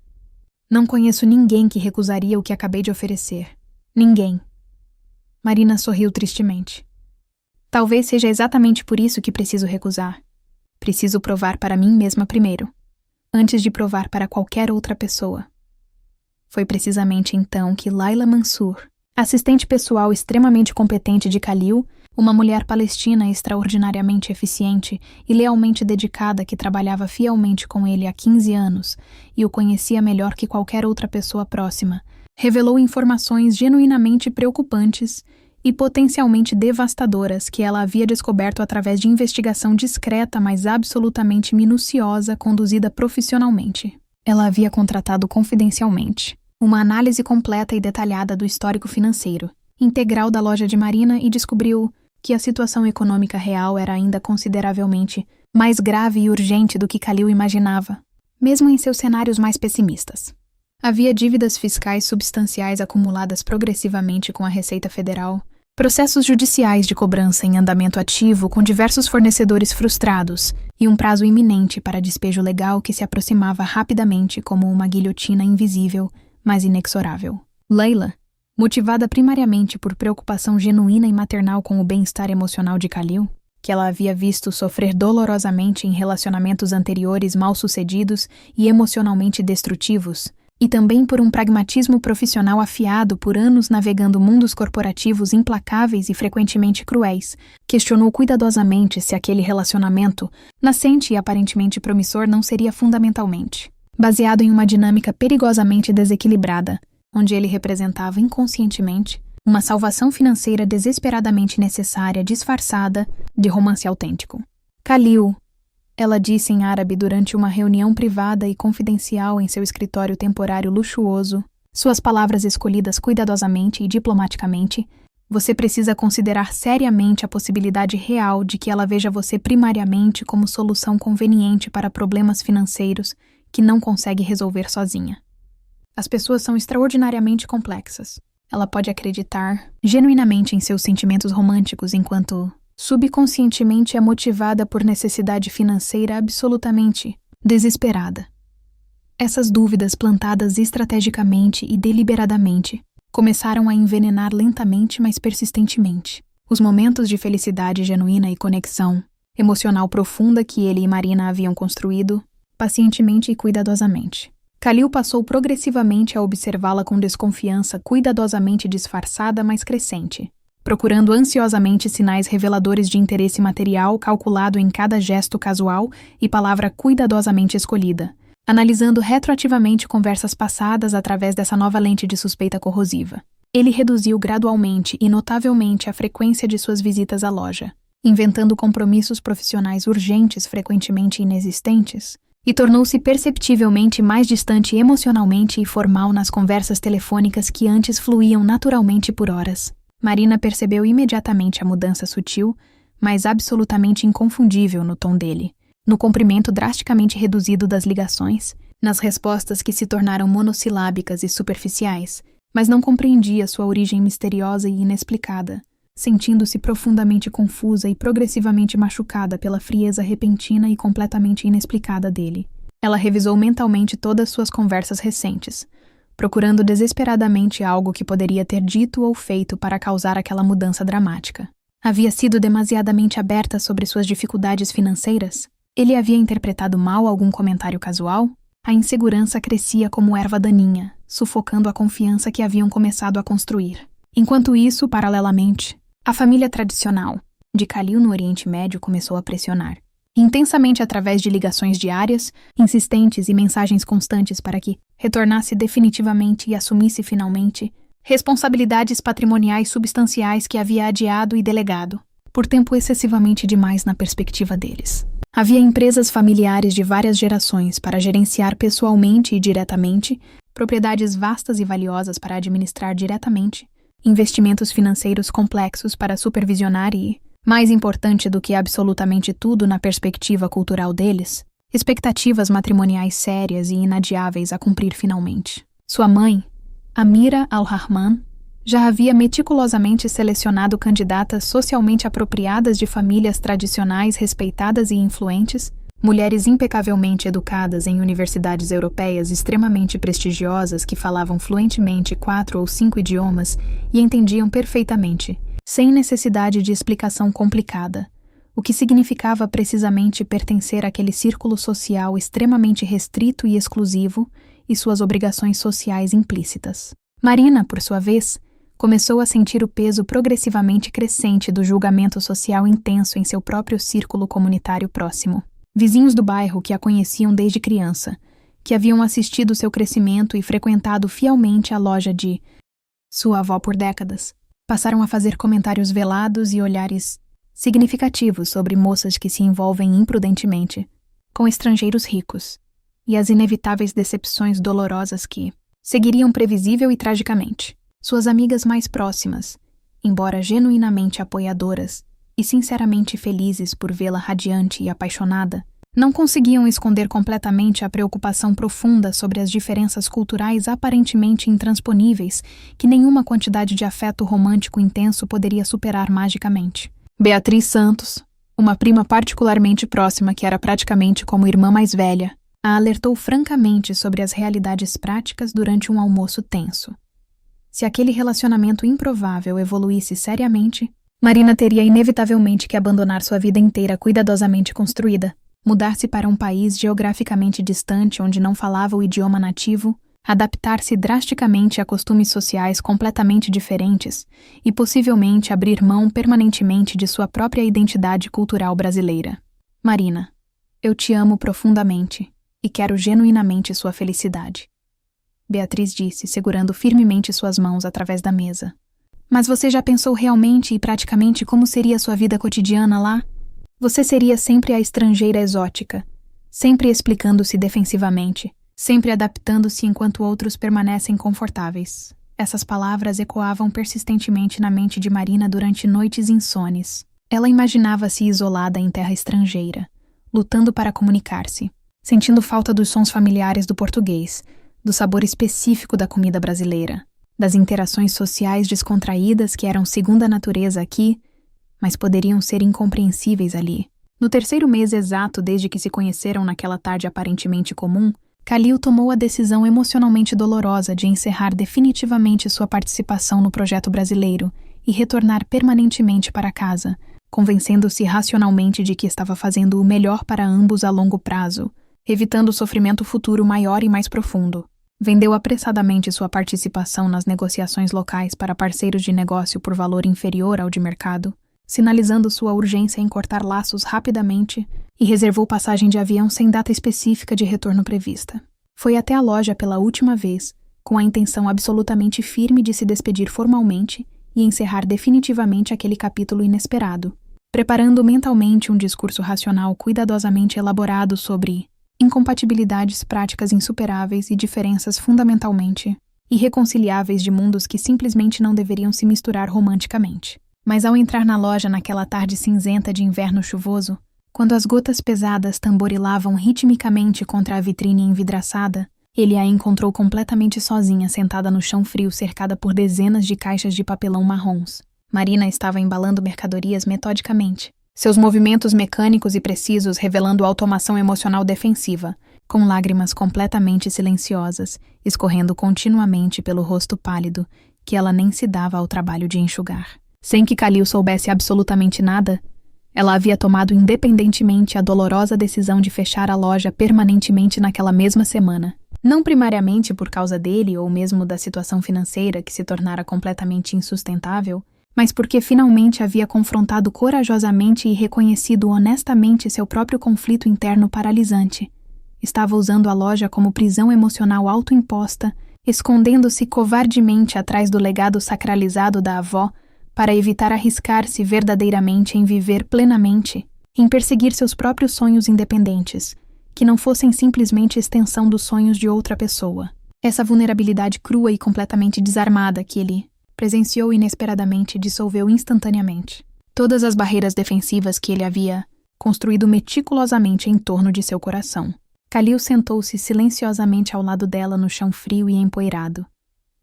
Não conheço ninguém que recusaria o que acabei de oferecer. Ninguém. Marina sorriu tristemente. Talvez seja exatamente por isso que preciso recusar. Preciso provar para mim mesma primeiro, antes de provar para qualquer outra pessoa. Foi precisamente então que Laila Mansur, assistente pessoal extremamente competente de Khalil, uma mulher palestina extraordinariamente eficiente e lealmente dedicada que trabalhava fielmente com ele há 15 anos e o conhecia melhor que qualquer outra pessoa próxima, revelou informações genuinamente preocupantes e potencialmente devastadoras que ela havia descoberto através de investigação discreta, mas absolutamente minuciosa, conduzida profissionalmente. Ela havia contratado confidencialmente uma análise completa e detalhada do histórico financeiro integral da loja de Marina e descobriu que a situação econômica real era ainda consideravelmente mais grave e urgente do que Khalil imaginava, mesmo em seus cenários mais pessimistas. Havia dívidas fiscais substanciais acumuladas progressivamente com a Receita Federal, processos judiciais de cobrança em andamento ativo com diversos fornecedores frustrados e um prazo iminente para despejo legal que se aproximava rapidamente como uma guilhotina invisível, mas inexorável. Leila, motivada primariamente por preocupação genuína e maternal com o bem-estar emocional de Khalil, que ela havia visto sofrer dolorosamente em relacionamentos anteriores mal-sucedidos e emocionalmente destrutivos, e também por um pragmatismo profissional afiado por anos navegando mundos corporativos implacáveis e frequentemente cruéis, questionou cuidadosamente se aquele relacionamento, nascente e aparentemente promissor, não seria fundamentalmente baseado em uma dinâmica perigosamente desequilibrada, onde ele representava inconscientemente uma salvação financeira desesperadamente necessária disfarçada de romance autêntico. Khalil, ela disse em árabe durante uma reunião privada e confidencial em seu escritório temporário luxuoso, suas palavras escolhidas cuidadosamente e diplomaticamente, você precisa considerar seriamente a possibilidade real de que ela veja você primariamente como solução conveniente para problemas financeiros que não consegue resolver sozinha. As pessoas são extraordinariamente complexas. Ela pode acreditar genuinamente em seus sentimentos românticos enquanto subconscientemente é motivada por necessidade financeira absolutamente desesperada. Essas dúvidas, plantadas estrategicamente e deliberadamente, começaram a envenenar lentamente, mas persistentemente os momentos de felicidade genuína e conexão emocional profunda que ele e Marina haviam construído, pacientemente e cuidadosamente. Khalil passou progressivamente a observá-la com desconfiança cuidadosamente disfarçada, mas crescente, procurando ansiosamente sinais reveladores de interesse material calculado em cada gesto casual e palavra cuidadosamente escolhida, analisando retroativamente conversas passadas através dessa nova lente de suspeita corrosiva. Ele reduziu gradualmente e notavelmente a frequência de suas visitas à loja, inventando compromissos profissionais urgentes frequentemente inexistentes, e tornou-se perceptivelmente mais distante emocionalmente e formal nas conversas telefônicas que antes fluíam naturalmente por horas. Marina percebeu imediatamente a mudança sutil, mas absolutamente inconfundível no tom dele, no comprimento drasticamente reduzido das ligações, nas respostas que se tornaram monossilábicas e superficiais, mas não compreendia sua origem misteriosa e inexplicada, sentindo-se profundamente confusa e progressivamente machucada pela frieza repentina e completamente inexplicada dele. Ela revisou mentalmente todas suas conversas recentes, procurando desesperadamente algo que poderia ter dito ou feito para causar aquela mudança dramática. Havia sido demasiadamente aberta sobre suas dificuldades financeiras? Ele havia interpretado mal algum comentário casual? A insegurança crescia como erva daninha, sufocando a confiança que haviam começado a construir. Enquanto isso, paralelamente, a família tradicional de Khalil no Oriente Médio começou a pressionar, intensamente através de ligações diárias, insistentes e mensagens constantes para que retornasse definitivamente e assumisse finalmente responsabilidades patrimoniais substanciais que havia adiado e delegado, por tempo excessivamente demais na perspectiva deles. Havia empresas familiares de várias gerações para gerenciar pessoalmente e diretamente, propriedades vastas e valiosas para administrar diretamente, investimentos financeiros complexos para supervisionar e, mais importante do que absolutamente tudo na perspectiva cultural deles, expectativas matrimoniais sérias e inadiáveis a cumprir finalmente. Sua mãe, Amira Al-Rahman, já havia meticulosamente selecionado candidatas socialmente apropriadas de famílias tradicionais respeitadas e influentes, mulheres impecavelmente educadas em universidades europeias extremamente prestigiosas que falavam fluentemente 4 ou 5 idiomas e entendiam perfeitamente, sem necessidade de explicação complicada, o que significava precisamente pertencer àquele círculo social extremamente restrito e exclusivo e suas obrigações sociais implícitas. Marina, por sua vez, começou a sentir o peso progressivamente crescente do julgamento social intenso em seu próprio círculo comunitário próximo. Vizinhos do bairro que a conheciam desde criança, que haviam assistido seu crescimento e frequentado fielmente a loja de sua avó por décadas, passaram a fazer comentários velados e olhares significativos sobre moças que se envolvem imprudentemente com estrangeiros ricos, e as inevitáveis decepções dolorosas que seguiriam previsível e tragicamente. Suas amigas mais próximas, embora genuinamente apoiadoras e sinceramente felizes por vê-la radiante e apaixonada, não conseguiam esconder completamente a preocupação profunda sobre as diferenças culturais aparentemente intransponíveis que nenhuma quantidade de afeto romântico intenso poderia superar magicamente. Beatriz Santos, uma prima particularmente próxima que era praticamente como irmã mais velha, a alertou francamente sobre as realidades práticas durante um almoço tenso. Se aquele relacionamento improvável evoluísse seriamente, Marina teria inevitavelmente que abandonar sua vida inteira cuidadosamente construída, mudar-se para um país geograficamente distante onde não falava o idioma nativo, adaptar-se drasticamente a costumes sociais completamente diferentes e possivelmente abrir mão permanentemente de sua própria identidade cultural brasileira. Marina, eu te amo profundamente e quero genuinamente sua felicidade. Beatriz disse, segurando firmemente suas mãos através da mesa. Mas você já pensou realmente e praticamente como seria sua vida cotidiana lá? Você seria sempre a estrangeira exótica, sempre explicando-se defensivamente, sempre adaptando-se enquanto outros permanecem confortáveis. Essas palavras ecoavam persistentemente na mente de Marina durante noites insones. Ela imaginava-se isolada em terra estrangeira, lutando para comunicar-se, sentindo falta dos sons familiares do português, do sabor específico da comida brasileira, das interações sociais descontraídas que eram segunda natureza aqui, mas poderiam ser incompreensíveis ali. No terceiro mês exato desde que se conheceram naquela tarde aparentemente comum, Kalil tomou a decisão emocionalmente dolorosa de encerrar definitivamente sua participação no projeto brasileiro e retornar permanentemente para casa, convencendo-se racionalmente de que estava fazendo o melhor para ambos a longo prazo, evitando o sofrimento futuro maior e mais profundo. Vendeu apressadamente sua participação nas negociações locais para parceiros de negócio por valor inferior ao de mercado, sinalizando sua urgência em cortar laços rapidamente e reservou passagem de avião sem data específica de retorno prevista. Foi até a loja pela última vez, com a intenção absolutamente firme de se despedir formalmente e encerrar definitivamente aquele capítulo inesperado, preparando mentalmente um discurso racional cuidadosamente elaborado sobre incompatibilidades práticas insuperáveis e diferenças fundamentalmente irreconciliáveis de mundos que simplesmente não deveriam se misturar romanticamente. Mas ao entrar na loja naquela tarde cinzenta de inverno chuvoso, quando as gotas pesadas tamborilavam ritmicamente contra a vitrine envidraçada, ele a encontrou completamente sozinha sentada no chão frio cercada por dezenas de caixas de papelão marrons. Marina estava embalando mercadorias metodicamente, seus movimentos mecânicos e precisos revelando automação emocional defensiva, com lágrimas completamente silenciosas, escorrendo continuamente pelo rosto pálido, que ela nem se dava ao trabalho de enxugar. Sem que Kalil soubesse absolutamente nada, ela havia tomado independentemente a dolorosa decisão de fechar a loja permanentemente naquela mesma semana. Não primariamente por causa dele ou mesmo da situação financeira que se tornara completamente insustentável, mas porque finalmente havia confrontado corajosamente e reconhecido honestamente seu próprio conflito interno paralisante. Estava usando a loja como prisão emocional autoimposta, escondendo-se covardemente atrás do legado sacralizado da avó para evitar arriscar-se verdadeiramente em viver plenamente, em perseguir seus próprios sonhos independentes, que não fossem simplesmente extensão dos sonhos de outra pessoa. Essa vulnerabilidade crua e completamente desarmada que ele presenciou inesperadamente dissolveu instantaneamente todas as barreiras defensivas que ele havia construído meticulosamente em torno de seu coração. Kalil sentou-se silenciosamente ao lado dela no chão frio e empoeirado,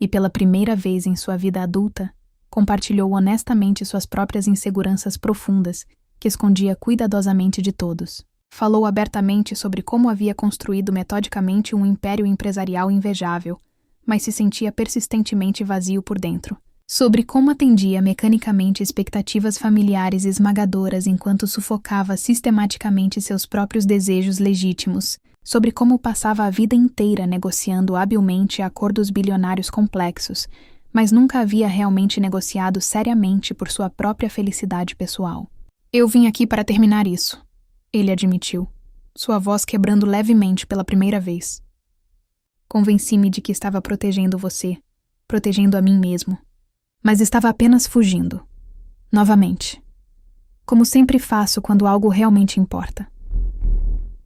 e pela primeira vez em sua vida adulta, compartilhou honestamente suas próprias inseguranças profundas que escondia cuidadosamente de todos. Falou abertamente sobre como havia construído metodicamente um império empresarial invejável, mas se sentia persistentemente vazio por dentro. Sobre como atendia mecanicamente expectativas familiares esmagadoras enquanto sufocava sistematicamente seus próprios desejos legítimos, sobre como passava a vida inteira negociando habilmente acordos bilionários complexos, mas nunca havia realmente negociado seriamente por sua própria felicidade pessoal. Eu vim aqui para terminar isso, ele admitiu, sua voz quebrando levemente pela primeira vez. Convenci-me de que estava protegendo você, protegendo a mim mesmo, mas estava apenas fugindo. Novamente. Como sempre faço quando algo realmente importa.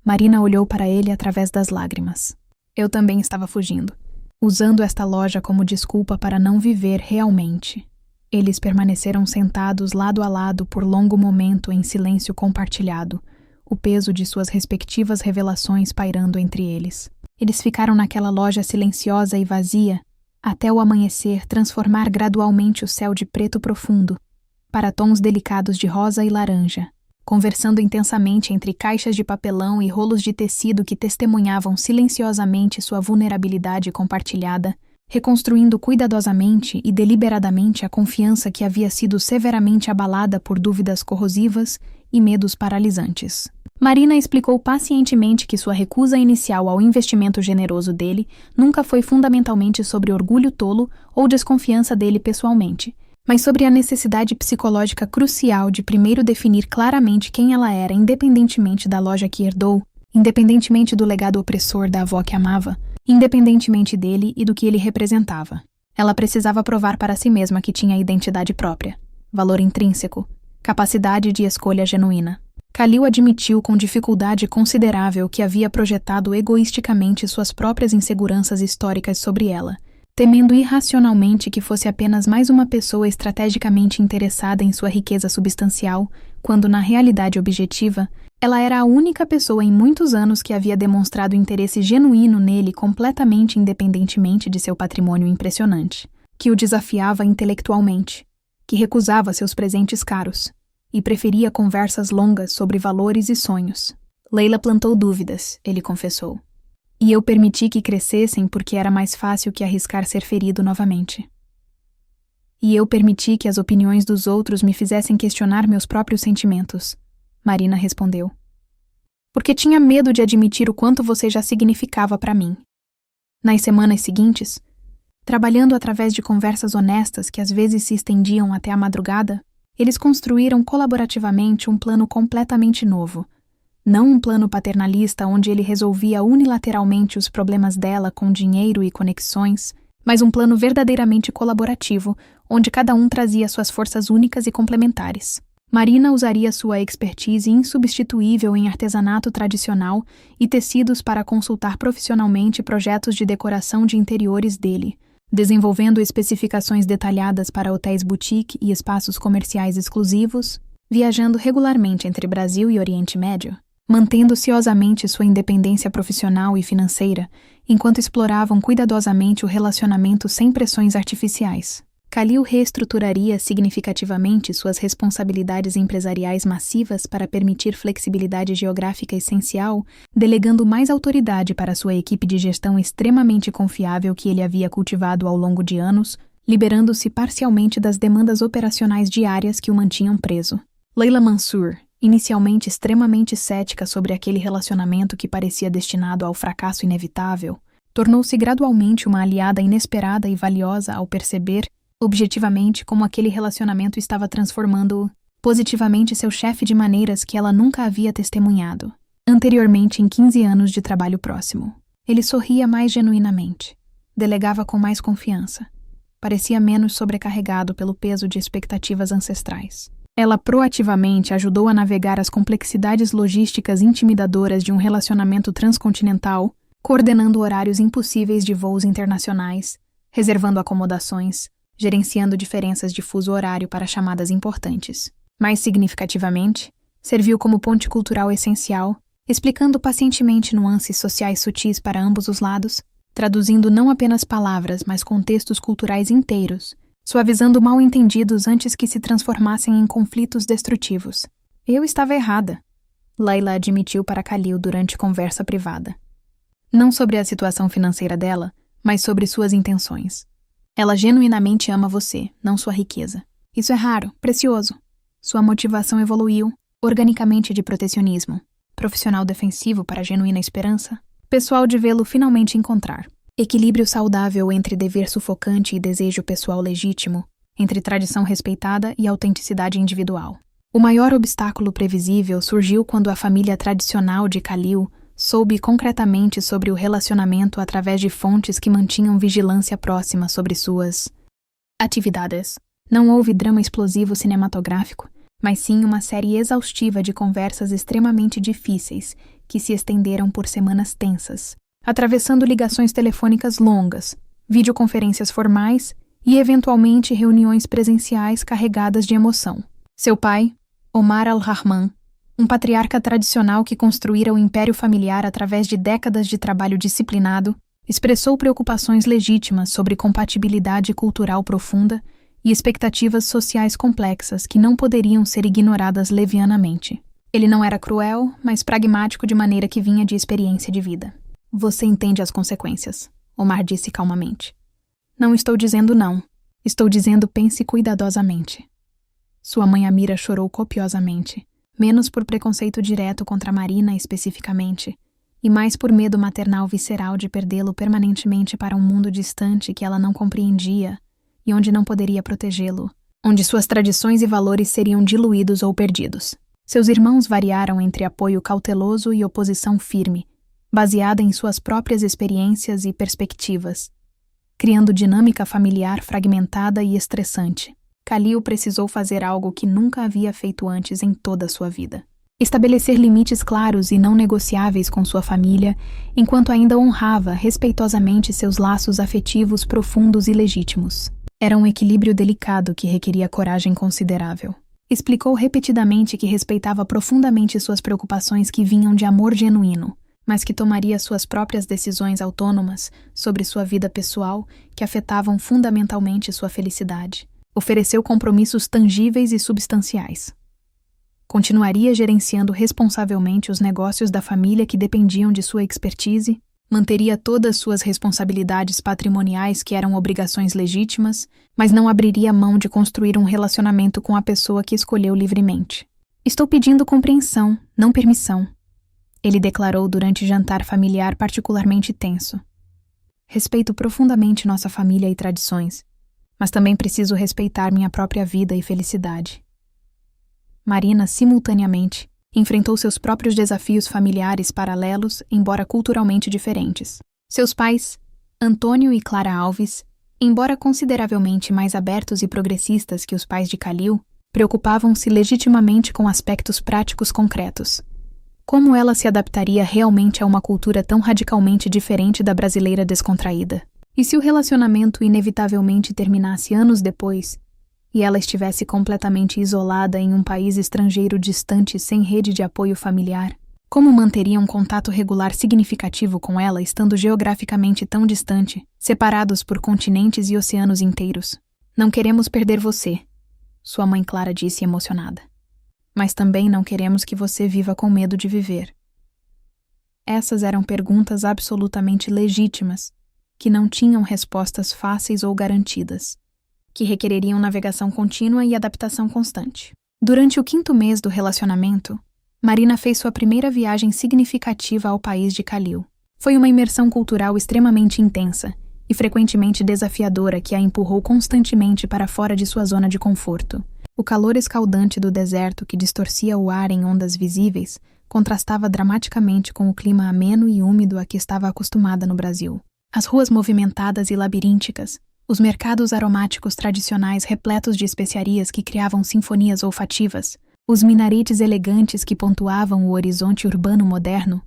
Marina olhou para ele através das lágrimas. Eu também estava fugindo, usando esta loja como desculpa para não viver realmente. Eles permaneceram sentados lado a lado por longo momento em silêncio compartilhado, o peso de suas respectivas revelações pairando entre eles. Eles ficaram naquela loja silenciosa e vazia, até o amanhecer transformar gradualmente o céu de preto profundo para tons delicados de rosa e laranja, conversando intensamente entre caixas de papelão e rolos de tecido que testemunhavam silenciosamente sua vulnerabilidade compartilhada, reconstruindo cuidadosamente e deliberadamente a confiança que havia sido severamente abalada por dúvidas corrosivas e medos paralisantes. Marina explicou pacientemente que sua recusa inicial ao investimento generoso dele nunca foi fundamentalmente sobre orgulho tolo ou desconfiança dele pessoalmente, mas sobre a necessidade psicológica crucial de primeiro definir claramente quem ela era independentemente da loja que herdou, independentemente do legado opressor da avó que amava, independentemente dele e do que ele representava. Ela precisava provar para si mesma que tinha identidade própria, valor intrínseco, capacidade de escolha genuína. Khalil admitiu com dificuldade considerável que havia projetado egoisticamente suas próprias inseguranças históricas sobre ela, temendo irracionalmente que fosse apenas mais uma pessoa estrategicamente interessada em sua riqueza substancial, quando na realidade objetiva, ela era a única pessoa em muitos anos que havia demonstrado interesse genuíno nele completamente independentemente de seu patrimônio impressionante, que o desafiava intelectualmente, que recusava seus presentes caros, e preferia conversas longas sobre valores e sonhos. Leila plantou dúvidas, ele confessou. E eu permiti que crescessem porque era mais fácil que arriscar ser ferido novamente. E eu permiti que as opiniões dos outros me fizessem questionar meus próprios sentimentos, Marina respondeu. Porque tinha medo de admitir o quanto você já significava para mim. Nas semanas seguintes, trabalhando através de conversas honestas que às vezes se estendiam até a madrugada, eles construíram colaborativamente um plano completamente novo. Não um plano paternalista onde ele resolvia unilateralmente os problemas dela com dinheiro e conexões, mas um plano verdadeiramente colaborativo, onde cada um trazia suas forças únicas e complementares. Marina usaria sua expertise insubstituível em artesanato tradicional e tecidos para consultar profissionalmente projetos de decoração de interiores dele, desenvolvendo especificações detalhadas para hotéis boutique e espaços comerciais exclusivos, viajando regularmente entre Brasil e Oriente Médio, mantendo ciosamente sua independência profissional e financeira, enquanto exploravam cuidadosamente o relacionamento sem pressões artificiais. Khalil reestruturaria significativamente suas responsabilidades empresariais massivas para permitir flexibilidade geográfica essencial, delegando mais autoridade para sua equipe de gestão extremamente confiável que ele havia cultivado ao longo de anos, liberando-se parcialmente das demandas operacionais diárias que o mantinham preso. Leila Mansour, inicialmente extremamente cética sobre aquele relacionamento que parecia destinado ao fracasso inevitável, tornou-se gradualmente uma aliada inesperada e valiosa ao perceber, objetivamente, como aquele relacionamento estava transformando positivamente seu chefe de maneiras que ela nunca havia testemunhado, anteriormente em 15 anos de trabalho próximo. Ele sorria mais genuinamente, delegava com mais confiança, parecia menos sobrecarregado pelo peso de expectativas ancestrais. Ela proativamente ajudou a navegar as complexidades logísticas intimidadoras de um relacionamento transcontinental, coordenando horários impossíveis de voos internacionais, reservando acomodações, gerenciando diferenças de fuso horário para chamadas importantes. Mais significativamente, serviu como ponte cultural essencial, explicando pacientemente nuances sociais sutis para ambos os lados, traduzindo não apenas palavras, mas contextos culturais inteiros, suavizando mal-entendidos antes que se transformassem em conflitos destrutivos. Eu estava errada, Leila admitiu para Khalil durante conversa privada. Não sobre a situação financeira dela, mas sobre suas intenções. Ela genuinamente ama você, não sua riqueza. Isso é raro, precioso. Sua motivação evoluiu, organicamente de protecionismo, profissional defensivo para genuína esperança, Pessoal de vê-lo finalmente encontrar. Equilíbrio saudável entre dever sufocante e desejo pessoal legítimo, entre tradição respeitada e autenticidade individual. O maior obstáculo previsível surgiu quando a família tradicional de Khalil soube concretamente sobre o relacionamento através de fontes que mantinham vigilância próxima sobre suas atividades. Não houve drama explosivo cinematográfico, mas sim uma série exaustiva de conversas extremamente difíceis que se estenderam por semanas tensas, atravessando ligações telefônicas longas, videoconferências formais e, eventualmente, reuniões presenciais carregadas de emoção. Seu pai, Omar al-Rahman, um patriarca tradicional que construíra o império familiar através de décadas de trabalho disciplinado, expressou preocupações legítimas sobre compatibilidade cultural profunda e expectativas sociais complexas que não poderiam ser ignoradas levianamente. Ele não era cruel, mas pragmático de maneira que vinha de experiência de vida. Você entende as consequências, Omar disse calmamente. Não estou dizendo não. Estou dizendo pense cuidadosamente. Sua mãe Amira chorou copiosamente, menos por preconceito direto contra Marina especificamente, e mais por medo maternal visceral de perdê-lo permanentemente para um mundo distante que ela não compreendia e onde não poderia protegê-lo, onde suas tradições e valores seriam diluídos ou perdidos. Seus irmãos variaram entre apoio cauteloso e oposição firme, baseada em suas próprias experiências e perspectivas, criando dinâmica familiar fragmentada e estressante. Khalil precisou fazer algo que nunca havia feito antes em toda a sua vida. Estabelecer limites claros e não negociáveis com sua família, enquanto ainda honrava respeitosamente seus laços afetivos profundos e legítimos. Era um equilíbrio delicado que requeria coragem considerável. Explicou repetidamente que respeitava profundamente suas preocupações que vinham de amor genuíno, mas que tomaria suas próprias decisões autônomas sobre sua vida pessoal que afetavam fundamentalmente sua felicidade. Ofereceu compromissos tangíveis e substanciais. Continuaria gerenciando responsavelmente os negócios da família que dependiam de sua expertise, manteria todas suas responsabilidades patrimoniais que eram obrigações legítimas, mas não abriria mão de construir um relacionamento com a pessoa que escolheu livremente. Estou pedindo compreensão, não permissão, ele declarou durante jantar familiar particularmente tenso. Respeito profundamente nossa família e tradições, mas também preciso respeitar minha própria vida e felicidade. Marina, simultaneamente, enfrentou seus próprios desafios familiares paralelos, embora culturalmente diferentes. Seus pais, Antônio e Clara Alves, embora consideravelmente mais abertos e progressistas que os pais de Khalil, preocupavam-se legitimamente com aspectos práticos concretos. Como ela se adaptaria realmente a uma cultura tão radicalmente diferente da brasileira descontraída? E se o relacionamento inevitavelmente terminasse anos depois, e ela estivesse completamente isolada em um país estrangeiro distante sem rede de apoio familiar, como manteria um contato regular significativo com ela estando geograficamente tão distante, separados por continentes e oceanos inteiros? Não queremos perder você, sua mãe Clara disse emocionada. Mas também não queremos que você viva com medo de viver. Essas eram perguntas absolutamente legítimas, que não tinham respostas fáceis ou garantidas, que requereriam navegação contínua e adaptação constante. Durante o 5º mês do relacionamento, Marina fez sua primeira viagem significativa ao país de Khalil. Foi uma imersão cultural extremamente intensa e frequentemente desafiadora que a empurrou constantemente para fora de sua zona de conforto. O calor escaldante do deserto que distorcia o ar em ondas visíveis contrastava dramaticamente com o clima ameno e úmido a que estava acostumada no Brasil. As ruas movimentadas e labirínticas, os mercados aromáticos tradicionais repletos de especiarias que criavam sinfonias olfativas, os minaretes elegantes que pontuavam o horizonte urbano moderno,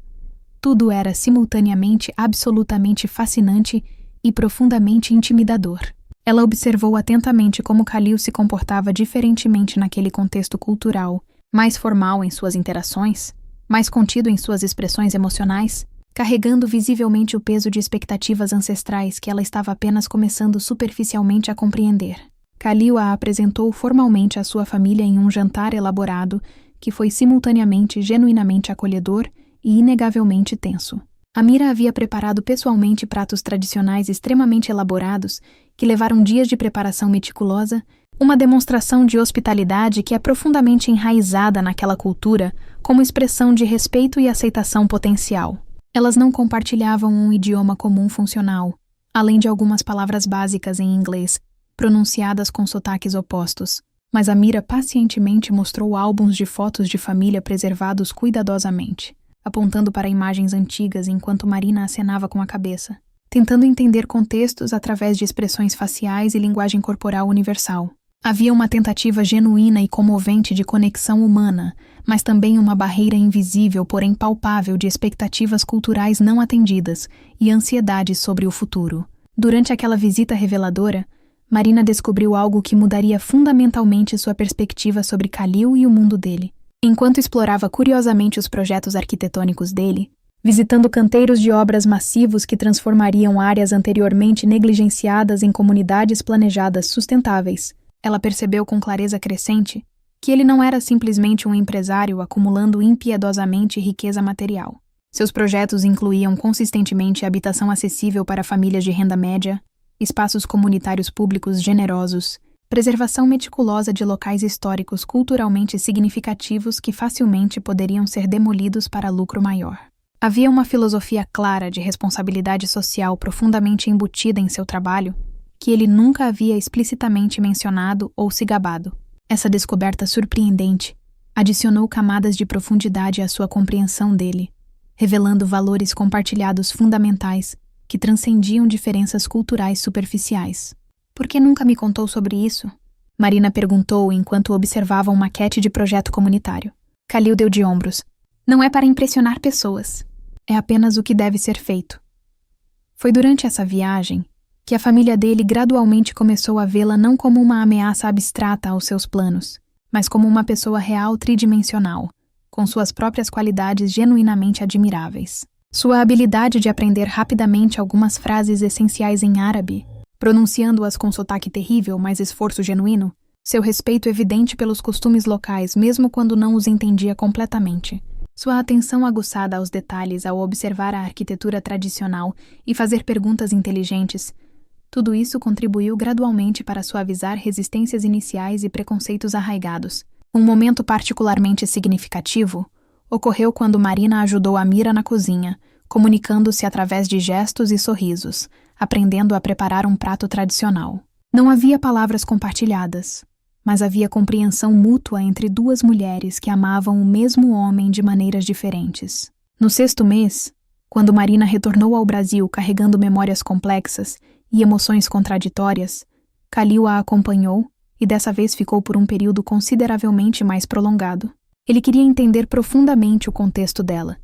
tudo era simultaneamente absolutamente fascinante e profundamente intimidador. Ela observou atentamente como Khalil se comportava diferentemente naquele contexto cultural, mais formal em suas interações, mais contido em suas expressões emocionais, carregando visivelmente o peso de expectativas ancestrais que ela estava apenas começando superficialmente a compreender. Khalil a apresentou formalmente à sua família em um jantar elaborado que foi simultaneamente genuinamente acolhedor e inegavelmente tenso. Amira havia preparado pessoalmente pratos tradicionais extremamente elaborados que levaram dias de preparação meticulosa, uma demonstração de hospitalidade que é profundamente enraizada naquela cultura como expressão de respeito e aceitação potencial. Elas não compartilhavam um idioma comum funcional, além de algumas palavras básicas em inglês, pronunciadas com sotaques opostos. Mas Amira pacientemente mostrou álbuns de fotos de família preservados cuidadosamente, apontando para imagens antigas enquanto Marina acenava com a cabeça, tentando entender contextos através de expressões faciais e linguagem corporal universal. Havia uma tentativa genuína e comovente de conexão humana, mas também uma barreira invisível, porém palpável, de expectativas culturais não atendidas e ansiedade sobre o futuro. Durante aquela visita reveladora, Marina descobriu algo que mudaria fundamentalmente sua perspectiva sobre Khalil e o mundo dele. Enquanto explorava curiosamente os projetos arquitetônicos dele, visitando canteiros de obras massivos que transformariam áreas anteriormente negligenciadas em comunidades planejadas sustentáveis, ela percebeu com clareza crescente que ele não era simplesmente um empresário acumulando impiedosamente riqueza material. Seus projetos incluíam consistentemente habitação acessível para famílias de renda média, espaços comunitários públicos generosos, preservação meticulosa de locais históricos culturalmente significativos que facilmente poderiam ser demolidos para lucro maior. Havia uma filosofia clara de responsabilidade social profundamente embutida em seu trabalho, que ele nunca havia explicitamente mencionado ou se gabado. Essa descoberta surpreendente adicionou camadas de profundidade à sua compreensão dele, revelando valores compartilhados fundamentais que transcendiam diferenças culturais superficiais. "Por que nunca me contou sobre isso?" Marina perguntou enquanto observava uma maquete de projeto comunitário. Khalil deu de ombros. "Não é para impressionar pessoas. É apenas o que deve ser feito." Foi durante essa viagem que a família dele gradualmente começou a vê-la não como uma ameaça abstrata aos seus planos, mas como uma pessoa real tridimensional, com suas próprias qualidades genuinamente admiráveis. Sua habilidade de aprender rapidamente algumas frases essenciais em árabe, pronunciando-as com sotaque terrível, mas esforço genuíno, seu respeito evidente pelos costumes locais mesmo quando não os entendia completamente, sua atenção aguçada aos detalhes ao observar a arquitetura tradicional e fazer perguntas inteligentes, tudo isso contribuiu gradualmente para suavizar resistências iniciais e preconceitos arraigados. Um momento particularmente significativo ocorreu quando Marina ajudou Amira na cozinha, comunicando-se através de gestos e sorrisos, aprendendo a preparar um prato tradicional. Não havia palavras compartilhadas, mas havia compreensão mútua entre duas mulheres que amavam o mesmo homem de maneiras diferentes. No 6º mês, quando Marina retornou ao Brasil carregando memórias complexas e emoções contraditórias, Khalil a acompanhou e dessa vez ficou por um período consideravelmente mais prolongado. Ele queria entender profundamente o contexto dela,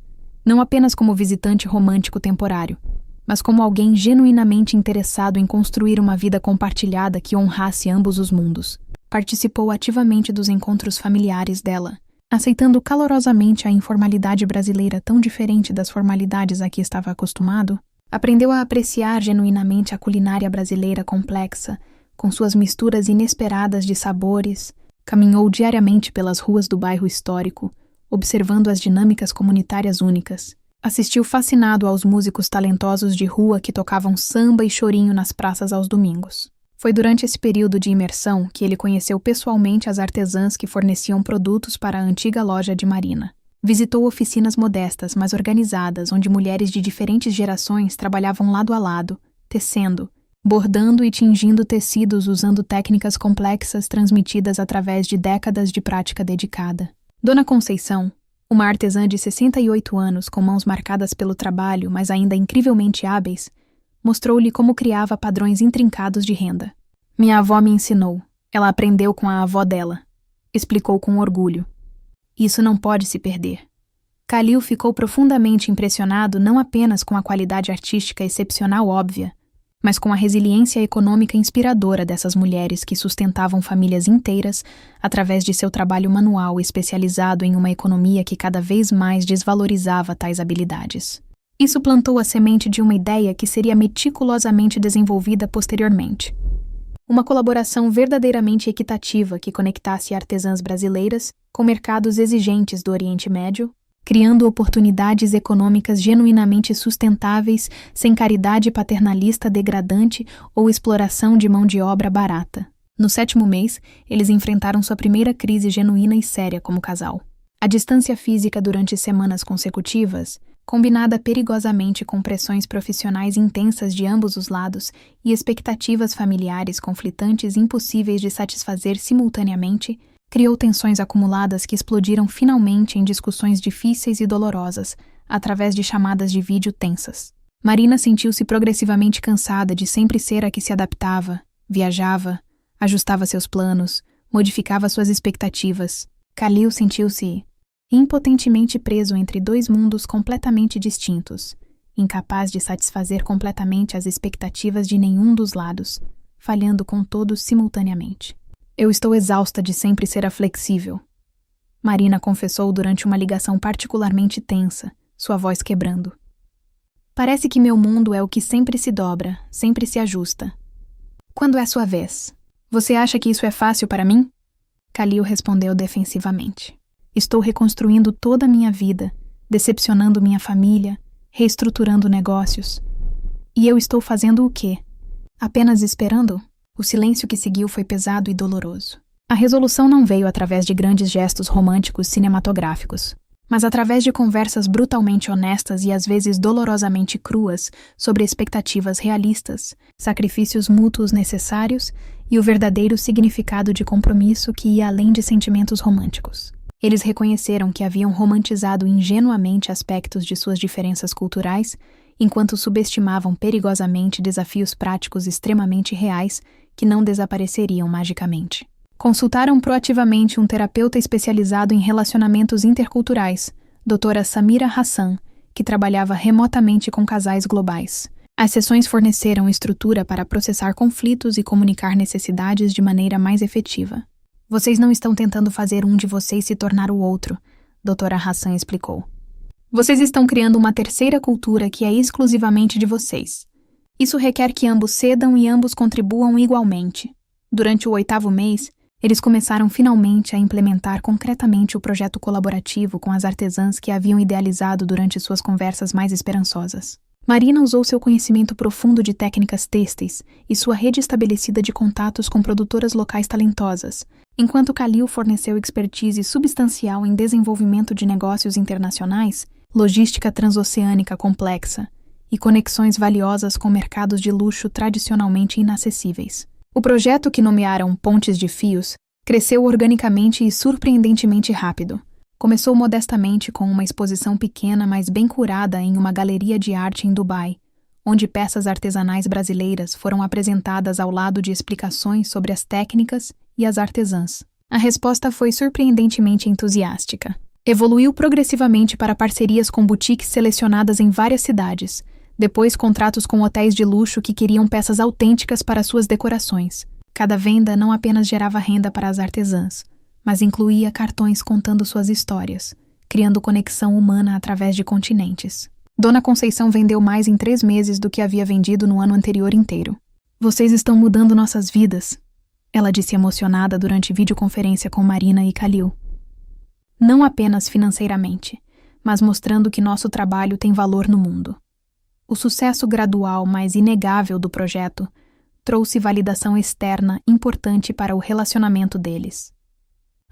não apenas como visitante romântico temporário, mas como alguém genuinamente interessado em construir uma vida compartilhada que honrasse ambos os mundos. Participou ativamente dos encontros familiares dela, aceitando calorosamente a informalidade brasileira tão diferente das formalidades a que estava acostumado. Aprendeu a apreciar genuinamente a culinária brasileira complexa, com suas misturas inesperadas de sabores. Caminhou diariamente pelas ruas do bairro histórico, observando as dinâmicas comunitárias únicas. Assistiu fascinado aos músicos talentosos de rua que tocavam samba e chorinho nas praças aos domingos. Foi durante esse período de imersão que ele conheceu pessoalmente as artesãs que forneciam produtos para a antiga loja de Marina. Visitou oficinas modestas, mas organizadas, onde mulheres de diferentes gerações trabalhavam lado a lado, tecendo, bordando e tingindo tecidos usando técnicas complexas transmitidas através de décadas de prática dedicada. Dona Conceição, uma artesã de 68 anos com mãos marcadas pelo trabalho, mas ainda incrivelmente hábeis, mostrou-lhe como criava padrões intrincados de renda. "Minha avó me ensinou. Ela aprendeu com a avó dela", explicou com orgulho. "Isso não pode se perder." Khalil ficou profundamente impressionado não apenas com a qualidade artística excepcional óbvia, mas com a resiliência econômica inspiradora dessas mulheres que sustentavam famílias inteiras através de seu trabalho manual especializado em uma economia que cada vez mais desvalorizava tais habilidades. Isso plantou a semente de uma ideia que seria meticulosamente desenvolvida posteriormente. Uma colaboração verdadeiramente equitativa que conectasse artesãs brasileiras com mercados exigentes do Oriente Médio, criando oportunidades econômicas genuinamente sustentáveis, sem caridade paternalista degradante ou exploração de mão de obra barata. No 7º mês, eles enfrentaram sua primeira crise genuína e séria como casal. A distância física durante semanas consecutivas combinada perigosamente com pressões profissionais intensas de ambos os lados e expectativas familiares conflitantes impossíveis de satisfazer simultaneamente, criou tensões acumuladas que explodiram finalmente em discussões difíceis e dolorosas, através de chamadas de vídeo tensas. Marina sentiu-se progressivamente cansada de sempre ser a que se adaptava, viajava, ajustava seus planos, modificava suas expectativas. Khalil sentiu-se impotentemente preso entre dois mundos completamente distintos, incapaz de satisfazer completamente as expectativas de nenhum dos lados, falhando com todos simultaneamente. Eu estou exausta de sempre ser a flexível, Marina confessou durante uma ligação particularmente tensa, sua voz quebrando. Parece que meu mundo é o que sempre se dobra, sempre se ajusta. Quando é sua vez? Você acha que isso é fácil para mim? Khalil respondeu defensivamente. Estou reconstruindo toda a minha vida, decepcionando minha família, reestruturando negócios. E eu estou fazendo o quê? Apenas esperando? O silêncio que seguiu foi pesado e doloroso. A resolução não veio através de grandes gestos românticos cinematográficos, mas através de conversas brutalmente honestas e às vezes dolorosamente cruas sobre expectativas realistas, sacrifícios mútuos necessários e o verdadeiro significado de compromisso que ia além de sentimentos românticos. Eles reconheceram que haviam romantizado ingenuamente aspectos de suas diferenças culturais, enquanto subestimavam perigosamente desafios práticos extremamente reais que não desapareceriam magicamente. Consultaram proativamente um terapeuta especializado em relacionamentos interculturais, Dra. Samira Hassan, que trabalhava remotamente com casais globais. As sessões forneceram estrutura para processar conflitos e comunicar necessidades de maneira mais efetiva. Vocês não estão tentando fazer um de vocês se tornar o outro, Dra. Hassan explicou. Vocês estão criando uma terceira cultura que é exclusivamente de vocês. Isso requer que ambos cedam e ambos contribuam igualmente. Durante o 8º mês, eles começaram finalmente a implementar concretamente o projeto colaborativo com as artesãs que haviam idealizado durante suas conversas mais esperançosas. Marina usou seu conhecimento profundo de técnicas têxteis e sua rede estabelecida de contatos com produtoras locais talentosas, enquanto Khalil forneceu expertise substancial em desenvolvimento de negócios internacionais, logística transoceânica complexa e conexões valiosas com mercados de luxo tradicionalmente inacessíveis. O projeto, que nomearam Pontes de Fios, cresceu organicamente e surpreendentemente rápido. Começou modestamente com uma exposição pequena, mas bem curada em uma galeria de arte em Dubai, onde peças artesanais brasileiras foram apresentadas ao lado de explicações sobre as técnicas e as artesãs. A resposta foi surpreendentemente entusiástica. Evoluiu progressivamente para parcerias com boutiques selecionadas em várias cidades, depois contratos com hotéis de luxo que queriam peças autênticas para suas decorações. Cada venda não apenas gerava renda para as artesãs, mas incluía cartões contando suas histórias, criando conexão humana através de continentes. Dona Conceição vendeu mais em 3 meses do que havia vendido no ano anterior inteiro. Vocês estão mudando nossas vidas, ela disse emocionada durante videoconferência com Marina e Khalil. Não apenas financeiramente, mas mostrando que nosso trabalho tem valor no mundo. O sucesso gradual, mas inegável do projeto trouxe validação externa importante para o relacionamento deles.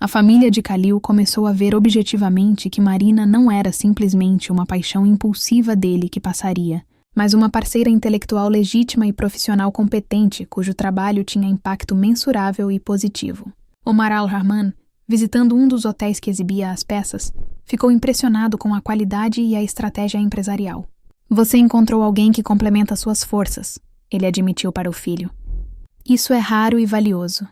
A família de Khalil começou a ver objetivamente que Marina não era simplesmente uma paixão impulsiva dele que passaria, mas uma parceira intelectual legítima e profissional competente cujo trabalho tinha impacto mensurável e positivo. Omar Al-Rahman, visitando um dos hotéis que exibia as peças, ficou impressionado com a qualidade e a estratégia empresarial. Você encontrou alguém que complementa suas forças, ele admitiu para o filho. Isso é raro e valioso.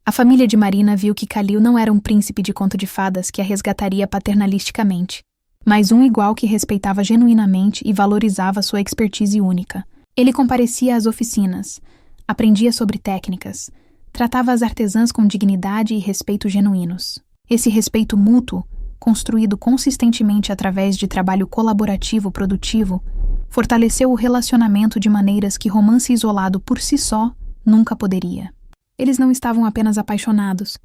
A família de Marina viu que Khalil não era um príncipe de conto de fadas que a resgataria paternalisticamente, mas um igual que respeitava genuinamente e valorizava sua expertise única. Ele comparecia às oficinas, aprendia sobre técnicas, tratava as artesãs com dignidade e respeito genuínos. Esse respeito mútuo, construído consistentemente através de trabalho colaborativo produtivo, fortaleceu o relacionamento de maneiras que romance isolado por si só nunca poderia. Eles não estavam apenas apaixonados,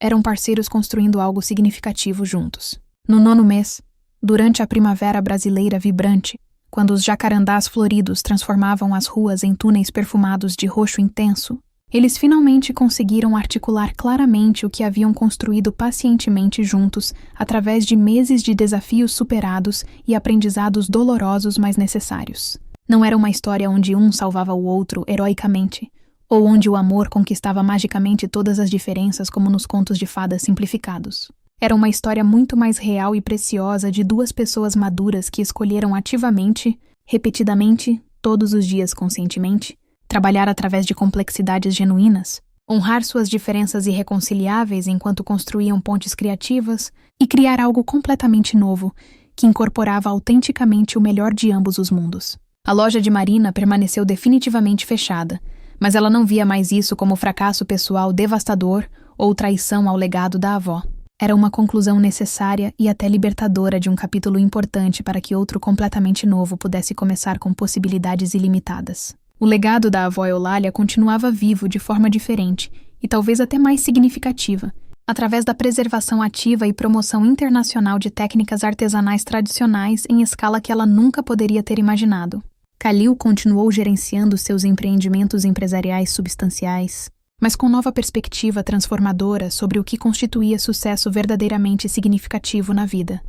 eram parceiros construindo algo significativo juntos. No 9º mês, durante a primavera brasileira vibrante, quando os jacarandás floridos transformavam as ruas em túneis perfumados de roxo intenso, Eles finalmente conseguiram articular claramente o que haviam construído pacientemente juntos através de meses de desafios superados e aprendizados dolorosos, mas necessários. Não era uma história onde um salvava o outro heroicamente, ou onde o amor conquistava magicamente todas as diferenças como nos contos de fadas simplificados. Era uma história muito mais real e preciosa de duas pessoas maduras que escolheram ativamente, repetidamente, todos os dias conscientemente, trabalhar através de complexidades genuínas, honrar suas diferenças irreconciliáveis enquanto construíam pontes criativas e criar algo completamente novo, que incorporava autenticamente o melhor de ambos os mundos. A loja de Marina permaneceu definitivamente fechada, mas ela não via mais isso como fracasso pessoal devastador ou traição ao legado da avó. Era uma conclusão necessária e até libertadora de um capítulo importante para que outro completamente novo pudesse começar com possibilidades ilimitadas. O legado da avó Eulália continuava vivo de forma diferente e talvez até mais significativa, através da preservação ativa e promoção internacional de técnicas artesanais tradicionais em escala que ela nunca poderia ter imaginado. Khalil continuou gerenciando seus empreendimentos empresariais substanciais, mas com nova perspectiva transformadora sobre o que constituía sucesso verdadeiramente significativo na vida.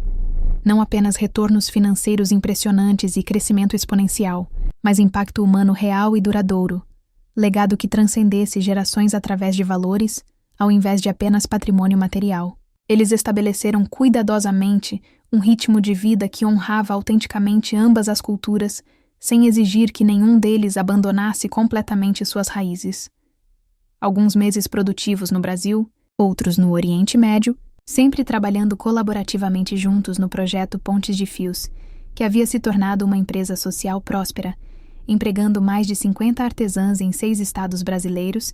Não apenas retornos financeiros impressionantes e crescimento exponencial, mas impacto humano real e duradouro, legado que transcendesse gerações através de valores, ao invés de apenas patrimônio material. Eles estabeleceram cuidadosamente um ritmo de vida que honrava autenticamente ambas as culturas, sem exigir que nenhum deles abandonasse completamente suas raízes. Alguns meses produtivos no Brasil, outros no Oriente Médio, sempre trabalhando colaborativamente juntos no projeto Pontes de Fios, que havia se tornado uma empresa social próspera, empregando mais de 50 artesãs em 6 estados brasileiros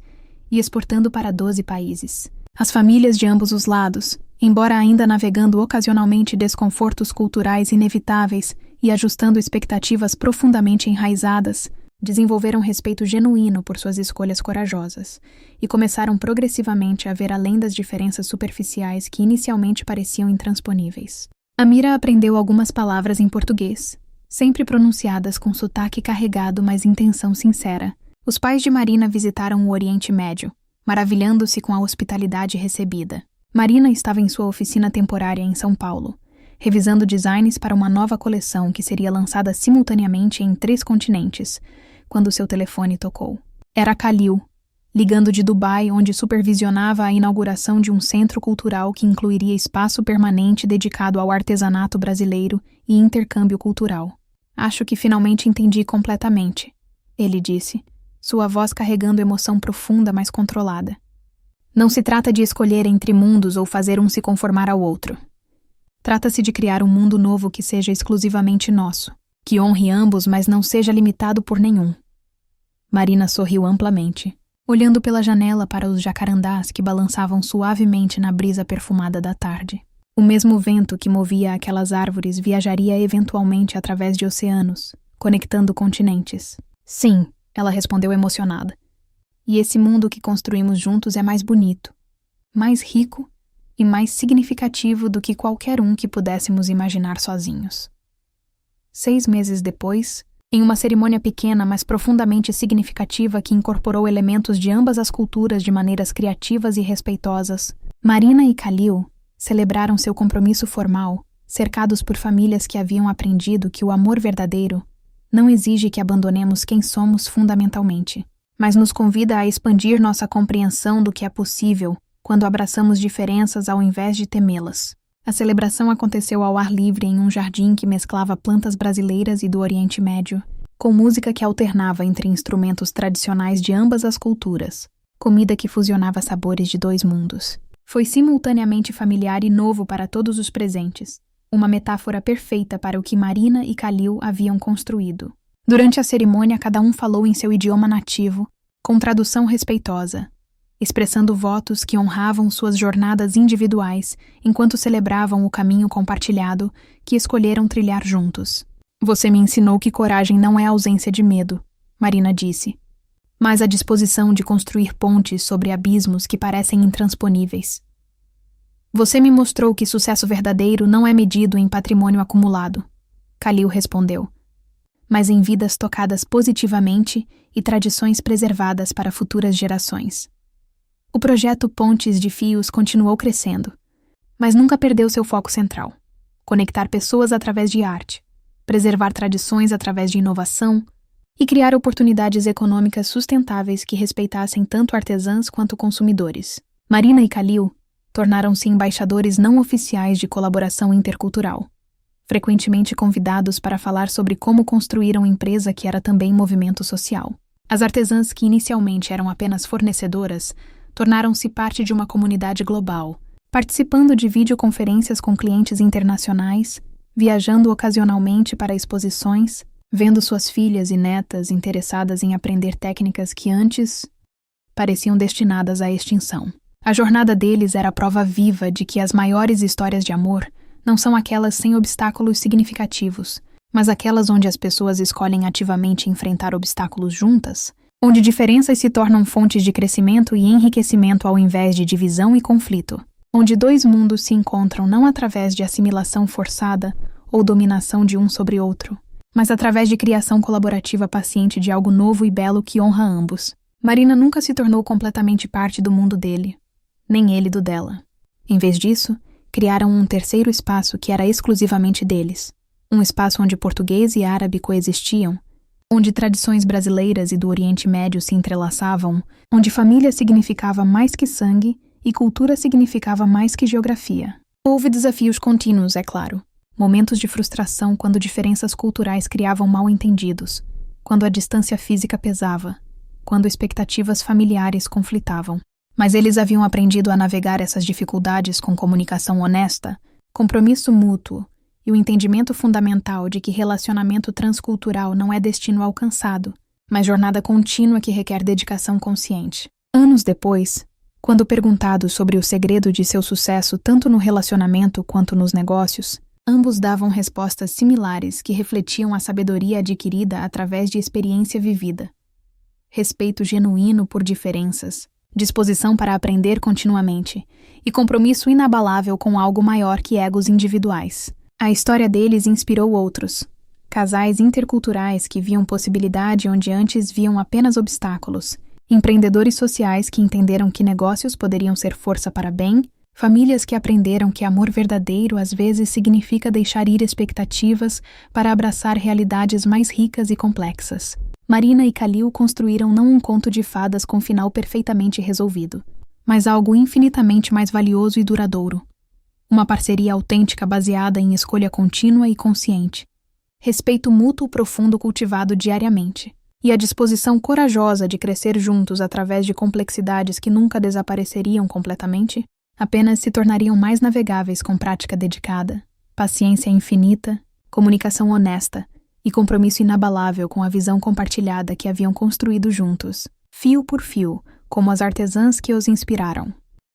e exportando para 12 países. As famílias de ambos os lados, embora ainda navegando ocasionalmente desconfortos culturais inevitáveis e ajustando expectativas profundamente enraizadas, desenvolveram respeito genuíno por suas escolhas corajosas e começaram progressivamente a ver além das diferenças superficiais que inicialmente pareciam intransponíveis. Amira aprendeu algumas palavras em português, sempre pronunciadas com sotaque carregado, mas intenção sincera. Os pais de Marina visitaram o Oriente Médio, maravilhando-se com a hospitalidade recebida. Marina estava em sua oficina temporária em São Paulo, revisando designs para uma nova coleção que seria lançada simultaneamente em 3 continentes, quando seu telefone tocou. Era Khalil, ligando de Dubai, onde supervisionava a inauguração de um centro cultural que incluiria espaço permanente dedicado ao artesanato brasileiro e intercâmbio cultural. Acho que finalmente entendi completamente, ele disse, sua voz carregando emoção profunda, mas controlada. Não se trata de escolher entre mundos ou fazer um se conformar ao outro. Trata-se de criar um mundo novo que seja exclusivamente nosso, que honre ambos, mas não seja limitado por nenhum. Marina sorriu amplamente, olhando pela janela para os jacarandás que balançavam suavemente na brisa perfumada da tarde. O mesmo vento que movia aquelas árvores viajaria eventualmente através de oceanos, conectando continentes. Sim, ela respondeu emocionada. E esse mundo que construímos juntos é mais bonito, mais rico e mais significativo do que qualquer um que pudéssemos imaginar sozinhos. 6 meses depois, em uma cerimônia pequena, mas profundamente significativa que incorporou elementos de ambas as culturas de maneiras criativas e respeitosas, Marina e Khalil celebraram seu compromisso formal, cercados por famílias que haviam aprendido que o amor verdadeiro não exige que abandonemos quem somos fundamentalmente, mas nos convida a expandir nossa compreensão do que é possível quando abraçamos diferenças ao invés de temê-las. A celebração aconteceu ao ar livre em um jardim que mesclava plantas brasileiras e do Oriente Médio, com música que alternava entre instrumentos tradicionais de ambas as culturas, comida que fusionava sabores de 2 mundos. Foi simultaneamente familiar e novo para todos os presentes, uma metáfora perfeita para o que Marina e Khalil haviam construído. Durante a cerimônia, cada um falou em seu idioma nativo, com tradução respeitosa, expressando votos que honravam suas jornadas individuais enquanto celebravam o caminho compartilhado que escolheram trilhar juntos. Você me ensinou que coragem não é ausência de medo, Marina disse, mas a disposição de construir pontes sobre abismos que parecem intransponíveis. Você me mostrou que sucesso verdadeiro não é medido em patrimônio acumulado, Khalil respondeu, mas em vidas tocadas positivamente e tradições preservadas para futuras gerações. O projeto Pontes de Fios continuou crescendo, mas nunca perdeu seu foco central: conectar pessoas através de arte, preservar tradições através de inovação e criar oportunidades econômicas sustentáveis que respeitassem tanto artesãs quanto consumidores. Marina e Khalil tornaram-se embaixadores não oficiais de colaboração intercultural, frequentemente convidados para falar sobre como construir uma empresa que era também movimento social. As artesãs, que inicialmente eram apenas fornecedoras, tornaram-se parte de uma comunidade global, participando de videoconferências com clientes internacionais, viajando ocasionalmente para exposições, vendo suas filhas e netas interessadas em aprender técnicas que antes pareciam destinadas à extinção. A jornada deles era a prova viva de que as maiores histórias de amor não são aquelas sem obstáculos significativos, mas aquelas onde as pessoas escolhem ativamente enfrentar obstáculos juntas, onde diferenças se tornam fontes de crescimento e enriquecimento ao invés de divisão e conflito, onde dois mundos se encontram não através de assimilação forçada ou dominação de um sobre outro, mas através de criação colaborativa paciente de algo novo e belo que honra ambos. Marina nunca se tornou completamente parte do mundo dele, nem ele do dela. Em vez disso, criaram um terceiro espaço que era exclusivamente deles, um espaço onde português e árabe coexistiam, onde tradições brasileiras e do Oriente Médio se entrelaçavam, onde família significava mais que sangue e cultura significava mais que geografia. Houve desafios contínuos, é claro. Momentos de frustração quando diferenças culturais criavam mal-entendidos, quando a distância física pesava, quando expectativas familiares conflitavam. Mas eles haviam aprendido a navegar essas dificuldades com comunicação honesta, compromisso mútuo e o entendimento fundamental de que relacionamento transcultural não é destino alcançado, mas jornada contínua que requer dedicação consciente. Anos depois, quando perguntados sobre o segredo de seu sucesso tanto no relacionamento quanto nos negócios, ambos davam respostas similares que refletiam a sabedoria adquirida através de experiência vivida. Respeito genuíno por diferenças, disposição para aprender continuamente e compromisso inabalável com algo maior que egos individuais. A história deles inspirou outros, casais interculturais que viam possibilidade onde antes viam apenas obstáculos, empreendedores sociais que entenderam que negócios poderiam ser força para bem, famílias que aprenderam que amor verdadeiro às vezes significa deixar ir expectativas para abraçar realidades mais ricas e complexas. Marina e Khalil construíram não um conto de fadas com final perfeitamente resolvido, mas algo infinitamente mais valioso e duradouro. Uma parceria autêntica baseada em escolha contínua e consciente, respeito mútuo profundo cultivado diariamente, e a disposição corajosa de crescer juntos através de complexidades que nunca desapareceriam completamente, apenas se tornariam mais navegáveis com prática dedicada, paciência infinita, comunicação honesta e compromisso inabalável com a visão compartilhada que haviam construído juntos, fio por fio, como as artesãs que os inspiraram.